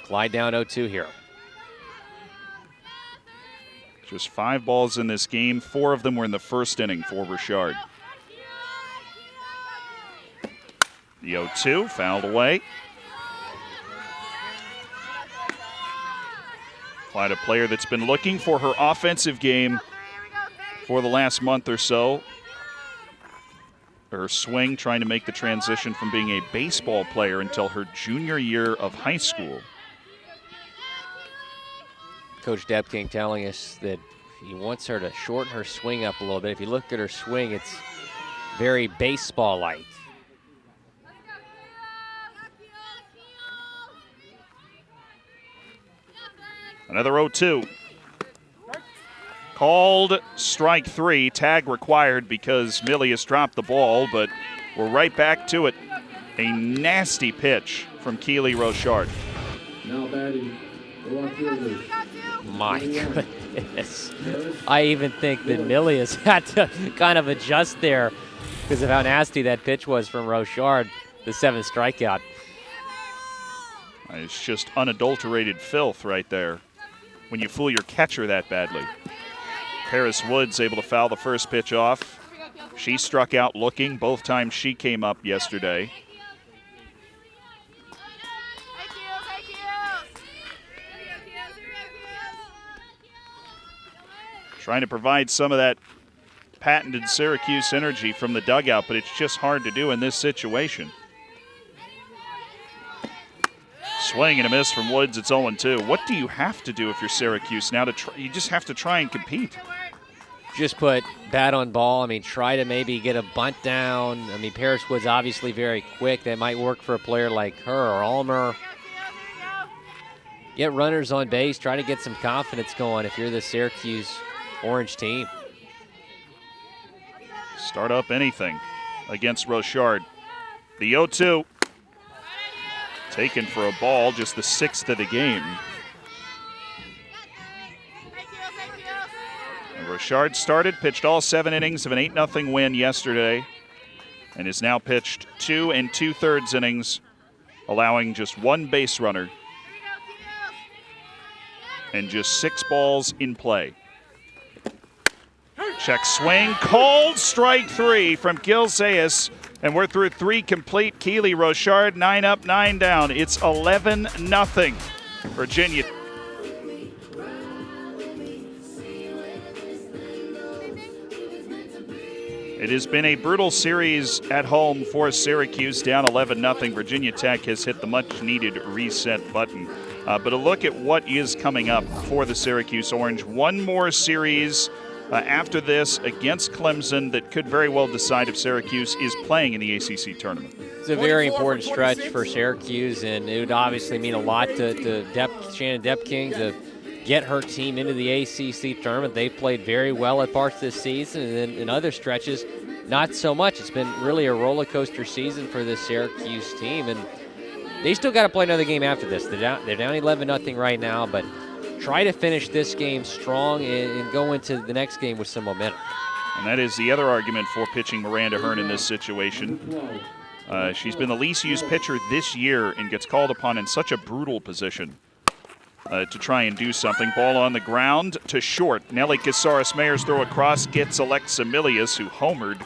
Clyde down 0-2 here. Just 5 balls in this game. 4 of them were in the first inning for Rochard. The 0-2 fouled away. Clyde, a player that's been looking for her offensive game for the last month or so. Her swing trying to make the transition from being a baseball player until her junior year of high school. Coach Debking telling us that he wants her to shorten her swing up a little bit. If you look at her swing, it's very baseball-like. Another 0-2. Called strike 3. Tag required because Milius dropped the ball, but we're right back to it. A nasty pitch from Keely Rochard. Now batting, the left fielder. My goodness. I even think that Millie has had to kind of adjust there because of how nasty that pitch was from Rochard, the 7th strikeout. It's just unadulterated filth right there when you fool your catcher that badly. Paris Woods able to foul the first pitch off. She struck out looking both times she came up yesterday. Trying to provide some of that patented Syracuse energy from the dugout, but it's just hard to do in this situation. Swing and a miss from Woods. It's 0-2. What do you have to do if you're Syracuse now? You just have to try and compete. Just put bat on ball. I mean, try to maybe get a bunt down. I mean, Paris Woods obviously very quick. That might work for a player like her or Almer. Get runners on base. Try to get some confidence going if you're the Syracuse Orange team. Start up anything against Rochard. The 0-2. Taken for a ball, just the 6th of the game. And Rochard started, pitched all 7 innings of an 8-0 win yesterday, and has now pitched 2 2/3 innings, allowing just 1 base runner and just 6 balls in play. Check swing, called strike 3 from Gil Zayas, and we're through 3 complete. Keely Rochard, 9 up, 9 down. It's 11-0, Virginia. It has been a brutal series at home for Syracuse, down 11-0. Virginia Tech has hit the much-needed reset button. But a look at what is coming up for the Syracuse Orange. One more series after this against Clemson that could very well decide if Syracuse is playing in the ACC tournament. It's a very important stretch for Syracuse, and it would obviously mean a lot to Shannon Depking to get her team into the ACC tournament. They've played very well at parts this season, and then in other stretches, not so much. It's been really a roller coaster season for this Syracuse team, and they still got to play another game after this. They're down 11-0 right now, but try to finish this game strong and go into the next game with some momentum. And that is the other argument for pitching Miranda Hearn in this situation. She's been the least used pitcher this year and gets called upon in such a brutal position to try and do something. Ball on the ground to short. Nelly Casares-Mayers throw across, gets Alexa Milius, who homered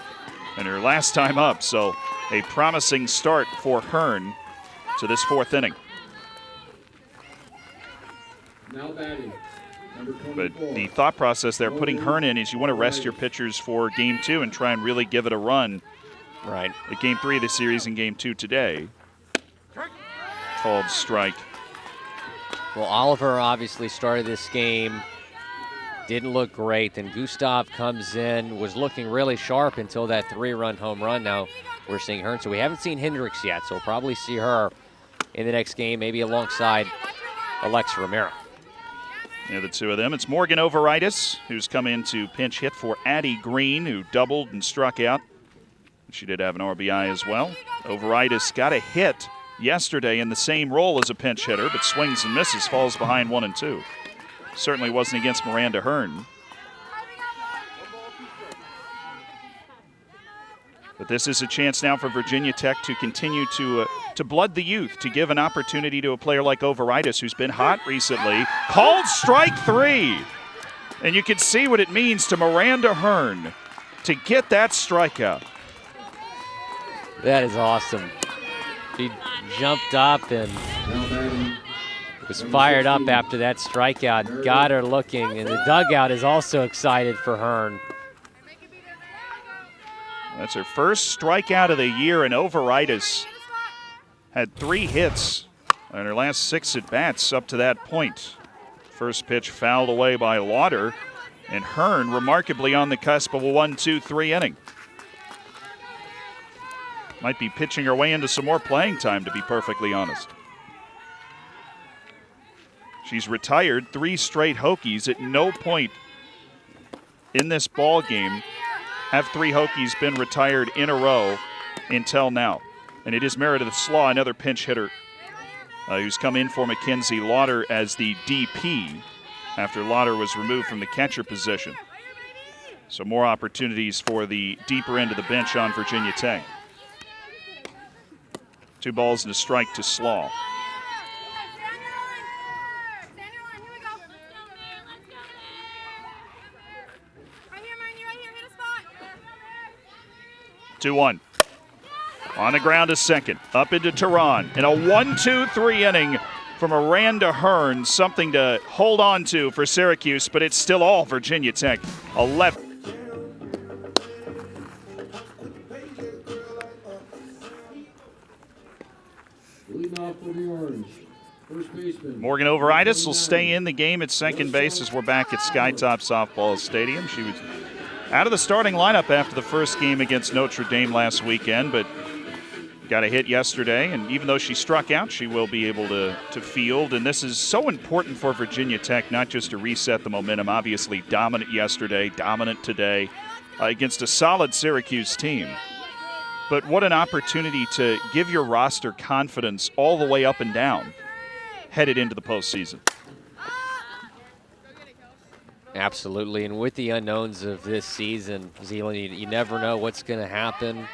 in her last time up. So a promising start for Hearn to this 4th inning. Now batting, number 24. But the thought process there, putting Hearn in, is you want to rest your pitchers for Game 2 and try and really give it a run. Right. At Game 3 of the series and Game 2 today. Called strike. Well, Oliver obviously started this game, didn't look great. Then Gustav comes in, was looking really sharp until that 3-run home run. Now we're seeing Hearn. So we haven't seen Hendricks yet, so we'll probably see her in the next game, maybe alongside Alexa Romero. Yeah, the two of them. It's Morgan Overitis, who's come in to pinch hit for Addie Green, who doubled and struck out. She did have an RBI as well. Overitis got a hit yesterday in the same role as a pinch hitter, but swings and misses, falls behind 1 and 2. Certainly wasn't against Miranda Hearn. But this is a chance now for Virginia Tech to continue to blood the youth, to give an opportunity to a player like Overitis, who's been hot recently. Called strike 3. And you can see what it means to Miranda Hearn to get that strikeout. That is awesome. She jumped up and was fired up after that strikeout. Got her looking, and the dugout is also excited for Hearn. That's her first strikeout of the year, and Overitis had 3 hits in her last 6 at-bats up to that point. First pitch fouled away by Lauder, and Hearn remarkably on the cusp of a 1-2-3 inning. Might be pitching her way into some more playing time, to be perfectly honest. She's retired 3 straight Hokies. At no point in this ball game have 3 Hokies been retired in a row until now. And it is Meredith Slaw, another pinch hitter, who's come in for Mackenzie Lauder as the DP after Lauder was removed from the catcher position. So more opportunities for the deeper end of the bench on Virginia Tech. 2 balls and a strike to Slaw. Stand your line. Here we go. Right here, Manny. Right here. Hit a spot. 2-1. On the ground to second. Up into Tehran. In a 1-2-3 inning from Miranda Hearn. Something to hold on to for Syracuse, but it's still all Virginia Tech. 11. Leading off for the Orange. First baseman. Morgan Overitis will stay in the game at second base as we're back at Skytop Softball Stadium. She was out of the starting lineup after the first game against Notre Dame last weekend, but got a hit yesterday, and even though she struck out, she will be able to field. And this is so important for Virginia Tech, not just to reset the momentum. Obviously dominant yesterday, dominant today against a solid Syracuse team. But what an opportunity to give your roster confidence all the way up and down headed into the postseason. Absolutely, and with the unknowns of this season, Zealand, you never know what's going to happen,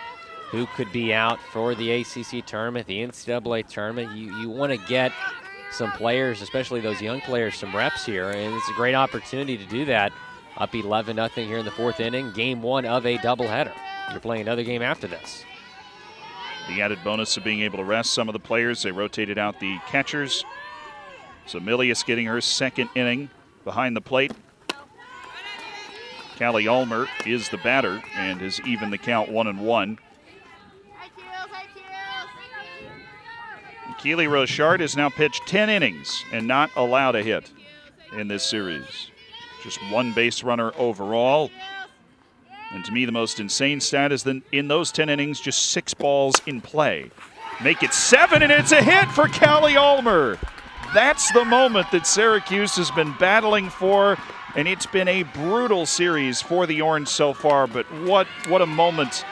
who could be out for the ACC tournament, the NCAA tournament. You want to get some players, especially those young players, some reps here, and it's a great opportunity to do that. Up 11-0 here in the 4th inning, game 1 of a doubleheader. You're playing another game after this. The added bonus of being able to rest some of the players. They rotated out the catchers. So Milius getting her 2nd inning behind the plate. Callie Ulmer is the batter and has evened the count 1-1. Keely Rochard has now pitched 10 innings and not allowed a hit in this series. Just 1 base runner overall. And to me, the most insane stat is that in those 10 innings, just 6 balls in play. Make it 7, and it's a hit for Callie Ulmer. That's the moment that Syracuse has been battling for, and it's been a brutal series for the Orange so far, but what a moment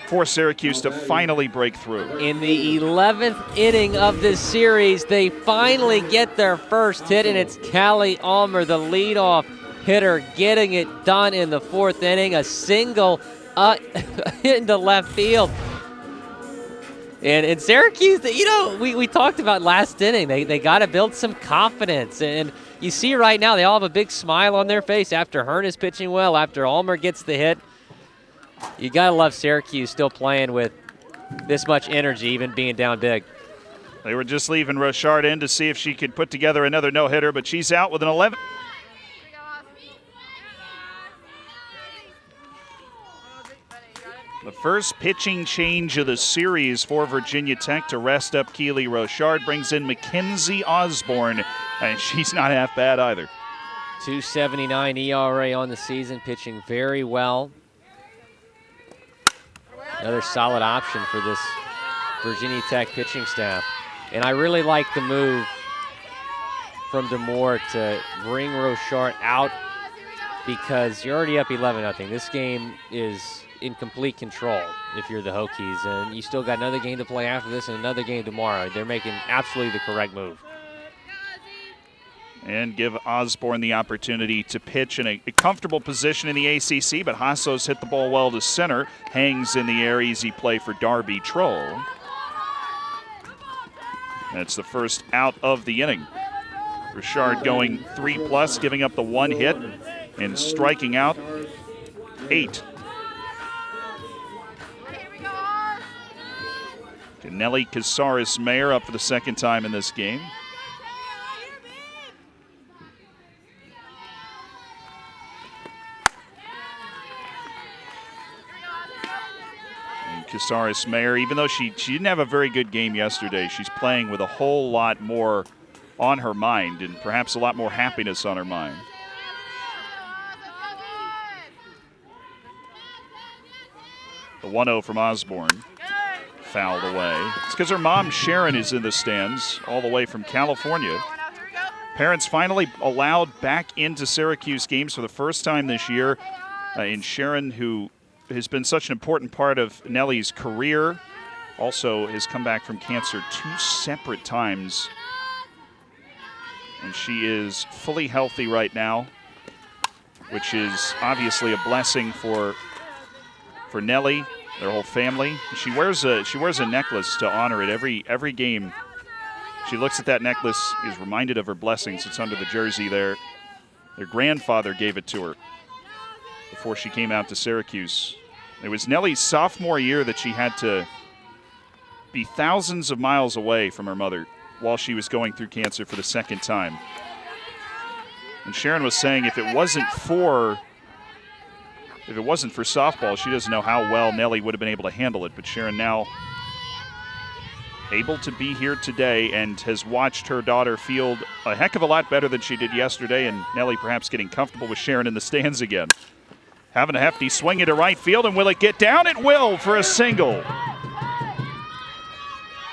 for Syracuse to finally break through. In the 11th inning of this series, they finally get their first hit, and it's Callie Ulmer, the leadoff hitter, getting it done in the 4th inning. A single into left field. And in Syracuse, you know, we talked about last inning. They got to build some confidence. And you see right now, they all have a big smile on their face after Hearn is pitching well, after Ulmer gets the hit. You got to love Syracuse still playing with this much energy, even being down big. They were just leaving Rochard in to see if she could put together another no-hitter, but she's out with an 11. The first pitching change of the series for Virginia Tech to rest up Keely Rochard brings in Mackenzie Osborne, and she's not half bad either. 2.79 ERA on the season, pitching very well. Another solid option for this Virginia Tech pitching staff. And I really like the move from DeMoore to bring Rochard out because you're already up 11-0. This game is in complete control if you're the Hokies, and you still got another game to play after this and another game tomorrow. They're making absolutely the correct move. And give Osborne the opportunity to pitch in a comfortable position in the ACC, but Hassos hit the ball well to center, hangs in the air, easy play for Darby Troll. That's the first out of the inning. Rochard going 3+, giving up the 1 hit and striking out 8. Nelly Casares-Mayer up for the 2nd time in this game. And Casares-Mayer, even though she didn't have a very good game yesterday, she's playing with a whole lot more on her mind and perhaps a lot more happiness on her mind. The 1-0 from Osborne. Fouled away. It's because her mom, Sharon, is in the stands all the way from California. Parents finally allowed back into Syracuse games for the first time this year. And Sharon, who has been such an important part of Nelly's career, also has come back from cancer 2 separate times. And she is fully healthy right now, which is obviously a blessing for Nelly, their whole family. She wears a necklace to honor it every game. She looks at that necklace, is reminded of her blessings. It's under the jersey there. Their grandfather gave it to her before she came out to Syracuse. It was Nelly's sophomore year that she had to be thousands of miles away from her mother while she was going through cancer for the second time. And Sharon was saying if it wasn't for softball, she doesn't know how well Nelly would have been able to handle it. But Sharon now able to be here today and has watched her daughter field a heck of a lot better than she did yesterday, and Nelly perhaps getting comfortable with Sharon in the stands again. Having a hefty swing into right field, and will it get down? It will for a single.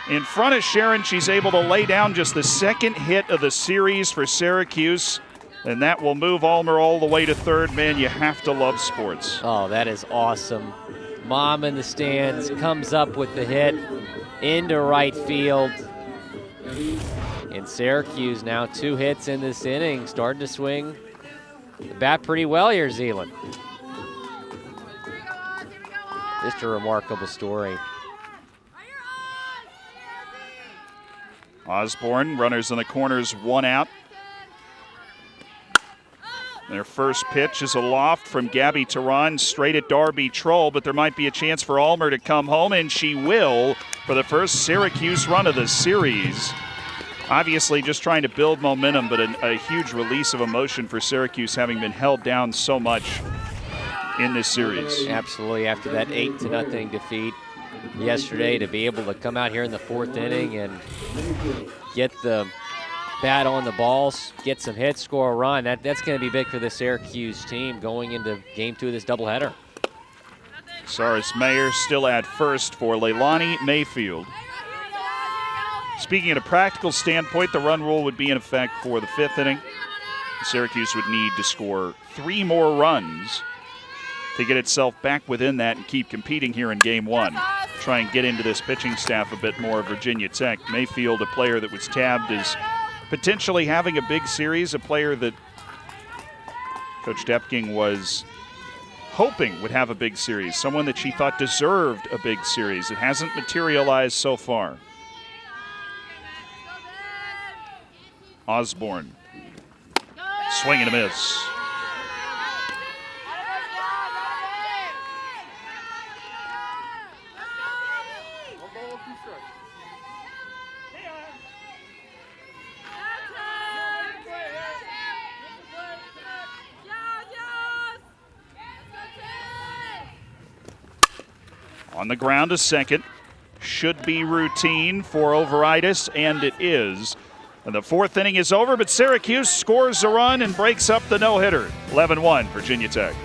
In front of Sharon, she's able to lay down just the second hit of the series for Syracuse, and that will move Ulmer all the way to third. Man, you have to love sports. Oh, that is awesome. Mom in the stands comes up with the hit into right field. And Syracuse now 2 hits in this inning, starting to swing the bat pretty well here, Zealand. Just a remarkable story. Osborne, runners in the corners, 1 out. Their first pitch is a loft from Gabby Tehran straight at Darby Troll, but there might be a chance for Ulmer to come home, and she will for the first Syracuse run of the series. Obviously just trying to build momentum, but a huge release of emotion for Syracuse, having been held down so much in this series. Absolutely, after that 8-0 defeat yesterday, to be able to come out here in the 4th inning and get the bat on the balls, get some hits, score a run, that's going to be big for the Syracuse team going into Game 2 of this doubleheader. Saris Mayer still at first for Leilani Mayfield. Speaking at a practical standpoint, the run rule would be in effect for the 5th inning. Syracuse would need to score 3 more runs to get itself back within that and keep competing here in Game 1. Try and get into this pitching staff a bit more. Virginia Tech. Mayfield, a player that was tabbed as potentially having a big series, a player that Coach Depking was hoping would have a big series, someone that she thought deserved a big series. It hasn't materialized so far. Osborne, swing and a miss. On the ground to second. Should be routine for Overitis, and it is. And the 4th inning is over, but Syracuse scores a run and breaks up the no-hitter. 11-1, Virginia Tech.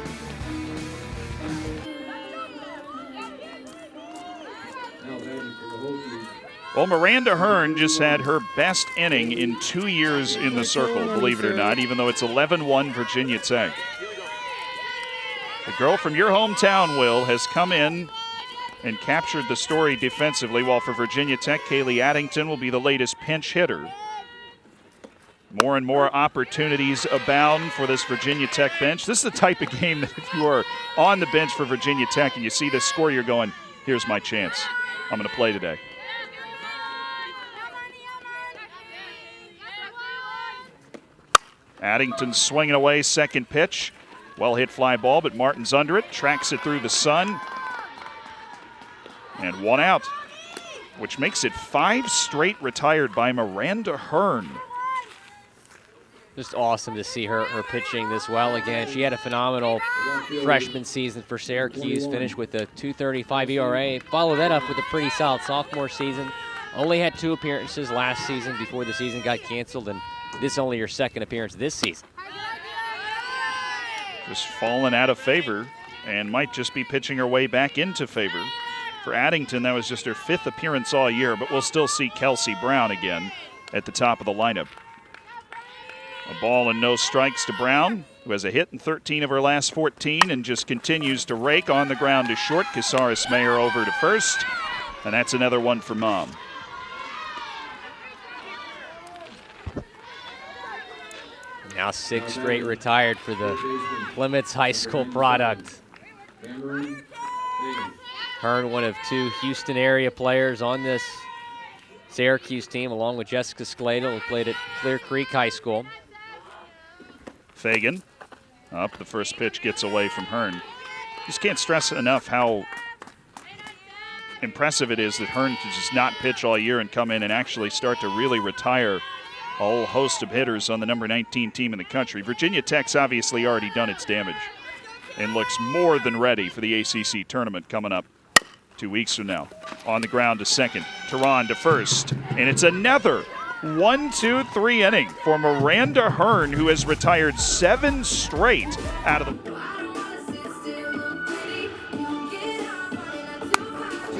Well, Miranda Hearn just had her best inning in 2 years in the circle, believe it or not, even though it's 11-1 Virginia Tech. The girl from your hometown, Will, has come in and captured the story defensively, while for Virginia Tech, Kaylee Addington will be the latest pinch hitter. More and more opportunities abound for this Virginia Tech bench. This is the type of game that if you are on the bench for Virginia Tech and you see this score, you're going, here's my chance. I'm going to play today. Addington swinging away, second pitch. Well hit fly ball, but Martin's under it, tracks it through the sun. And 1 out, which makes it 5 straight retired by Miranda Hearn. Just awesome to see her pitching this well again. She had a phenomenal freshman season for Syracuse, finished with a 2.35 ERA. Follow that up with a pretty solid sophomore season. Only had 2 appearances last season before the season got canceled, and this is only her 2nd appearance this season. Just fallen out of favor and might just be pitching her way back into favor. For Addington, that was just her 5th appearance all year, but we'll still see Kelsey Brown again at the top of the lineup. A ball and no strikes to Brown, who has a hit in 13 of her last 14 and just continues to rake on the ground to short. Casares Mayer over to first. And that's another one for Mom. Now 6 straight retired for the Plymouth High School product. Hearn, one of 2 Houston area players on this Syracuse team, along with Jessica Skladel, who played at Clear Creek High School. Fagan up. The first pitch gets away from Hearn. Just can't stress enough how impressive it is that Hearn can just not pitch all year and come in and actually start to really retire a whole host of hitters on the number 19 team in the country. Virginia Tech's obviously already done its damage and looks more than ready for the ACC tournament coming up 2 weeks from now. On the ground to second, Tehran to first, and it's another 1-2-3 inning for Miranda Hearn, who has retired 7 straight out of the...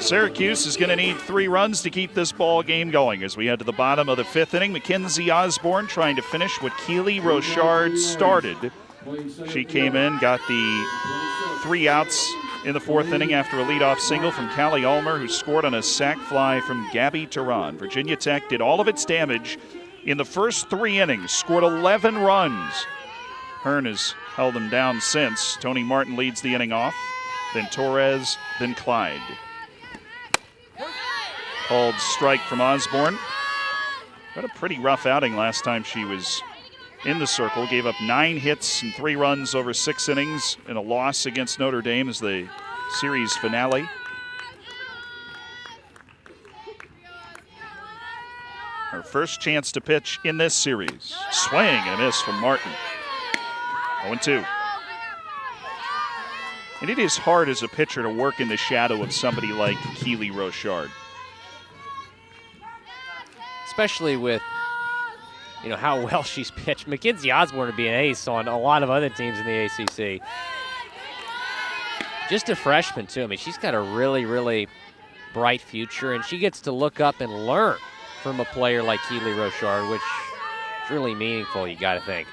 Syracuse is going to need 3 runs to keep this ball game going as we head to the bottom of the 5th inning. Mackenzie Osborne trying to finish what Keely Rochard started. She came in, got the 3 outs in the 4th inning after a leadoff single from Callie Ulmer, who scored on a sac fly from Gabby Tehran. Virginia Tech did all of its damage in the first 3 innings, scored 11 runs. Hearn has held them down since. Tony Martin leads the inning off, then Torres, then Clyde. Called strike from Osborne. Had a pretty rough outing last time she was in the circle. Gave up 9 hits and 3 runs over 6 innings in a loss against Notre Dame as the series finale. Her first chance to pitch in this series. Swing and a miss from Martin. 0-2. And it is hard as a pitcher to work in the shadow of somebody like Keely Rochard. Especially with, how well she's pitched. Mackenzie Osborne would be an ace on a lot of other teams in the ACC. Just a freshman, too. I mean, she's got a really, really bright future, and she gets to look up and learn from a player like Keely Rochard, which is really meaningful, you got to think.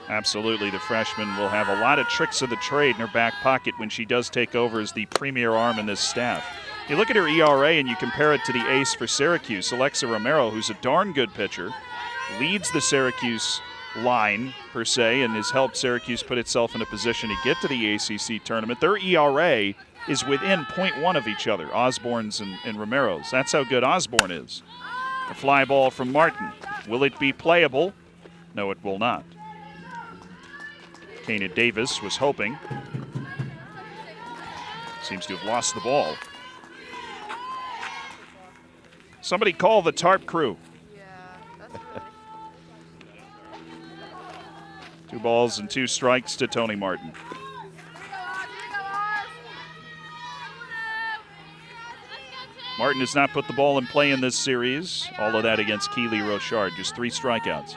Absolutely. The freshman will have a lot of tricks of the trade in her back pocket when she does take over as the premier arm in this staff. You look at her ERA and you compare it to the ace for Syracuse, Alexa Romero, who's a darn good pitcher, leads the Syracuse line, per se, and has helped Syracuse put itself in a position to get to the ACC tournament. Their ERA is within 0.1 of each other, Osborne's and Romero's. That's how good Osborne is. A fly ball from Martin. Will it be playable? No, it will not. Kana Davis was hoping. Seems to have lost the ball. Somebody call the tarp crew. Yeah, that's really... 2 balls and 2 strikes to Tony Martin. Martin has not put the ball in play in this series. All of that against Keely Rochard, just 3 strikeouts.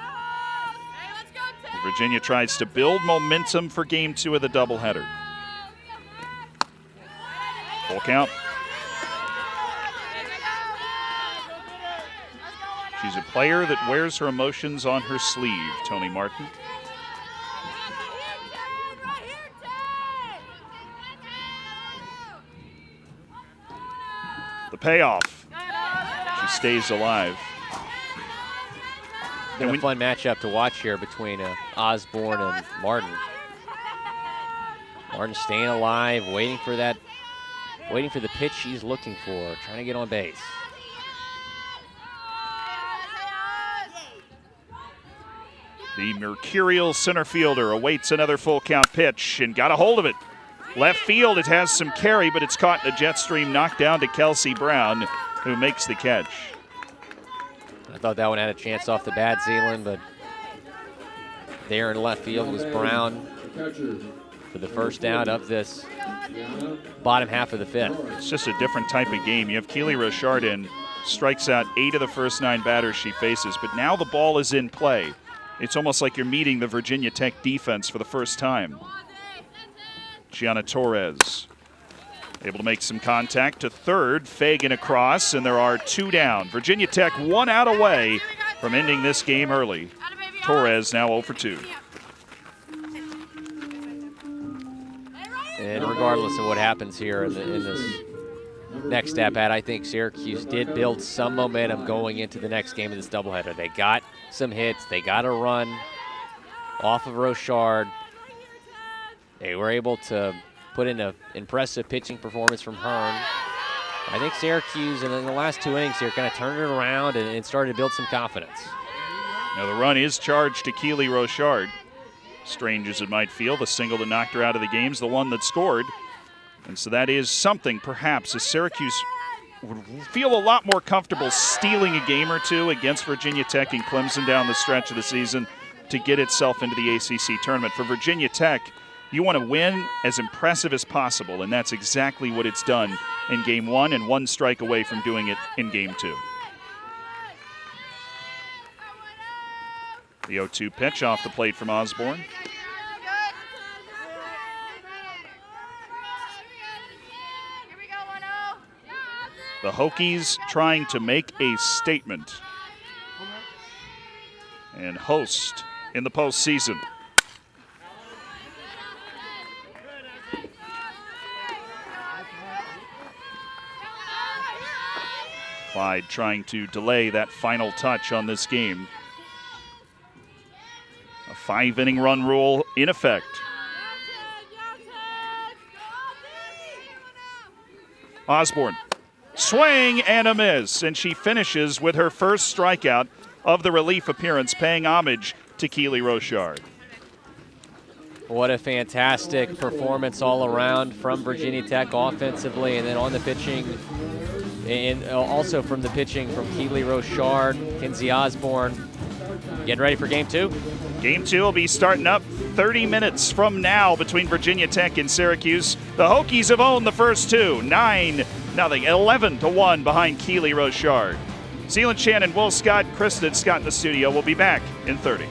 Virginia tries to build momentum for Game 2 of the doubleheader. Full count. She's a player that wears her emotions on her sleeve, Tony Martin. The payoff. She stays alive. Been a fun matchup to watch here between Osborne and Martin. Martin staying alive, waiting for the pitch she's looking for, trying to get on base. The mercurial center fielder awaits another full count pitch and got a hold of it. Left field, it has some carry, but it's caught in a jet stream, knocked down to Kelsey Brown, who makes the catch. I thought that one had a chance off the bat, Zealand, but there in left field was Brown for the first down of this bottom half of the 5th. It's just a different type of game. You have Keely Rochard in, strikes out 8 of the first 9 batters she faces, but now the ball is in play. It's almost like you're meeting the Virginia Tech defense for the first time. Gianna Torres able to make some contact to third. Fagan across, and there are 2 down. Virginia Tech 1 out away from ending this game early. Torres now 0 for 2. And regardless of what happens here in this next step, Pat. I think Syracuse did build some momentum going into the next game of this doubleheader. They got some hits. They got a run off of Rochard. They were able to put in an impressive pitching performance from Hearn. I think Syracuse, in the last 2 innings here, kind of turned it around and started to build some confidence. Now the run is charged to Keely Rochard. Strange as it might feel, the single that knocked her out of the game is the one that scored. And so that is something, perhaps, as Syracuse would feel a lot more comfortable stealing a game or two against Virginia Tech and Clemson down the stretch of the season to get itself into the ACC tournament. For Virginia Tech, you want to win as impressive as possible, and that's exactly what it's done in Game 1 and 1 strike away from doing it in Game 2. The 0-2 pitch off the plate from Osborne. The Hokies trying to make a statement and host in the postseason. Clyde trying to delay that final touch on this game. A 5-inning run rule in effect. Osborne, swing and a miss, and she finishes with her first strikeout of the relief appearance, paying homage to Keely Rochard. What a fantastic performance all around from Virginia Tech offensively, and then on the pitching, and also from the pitching from Keely Rochard, Kinsey Osborne. Getting ready for Game 2? Game 2 will be starting up 30 minutes from now between Virginia Tech and Syracuse. The Hokies have owned the first two, 9-0, 11-1 behind Keely Rochard. Zealand Shannon, Will Scott, Kristen Scott in the studio. We'll be back in 30.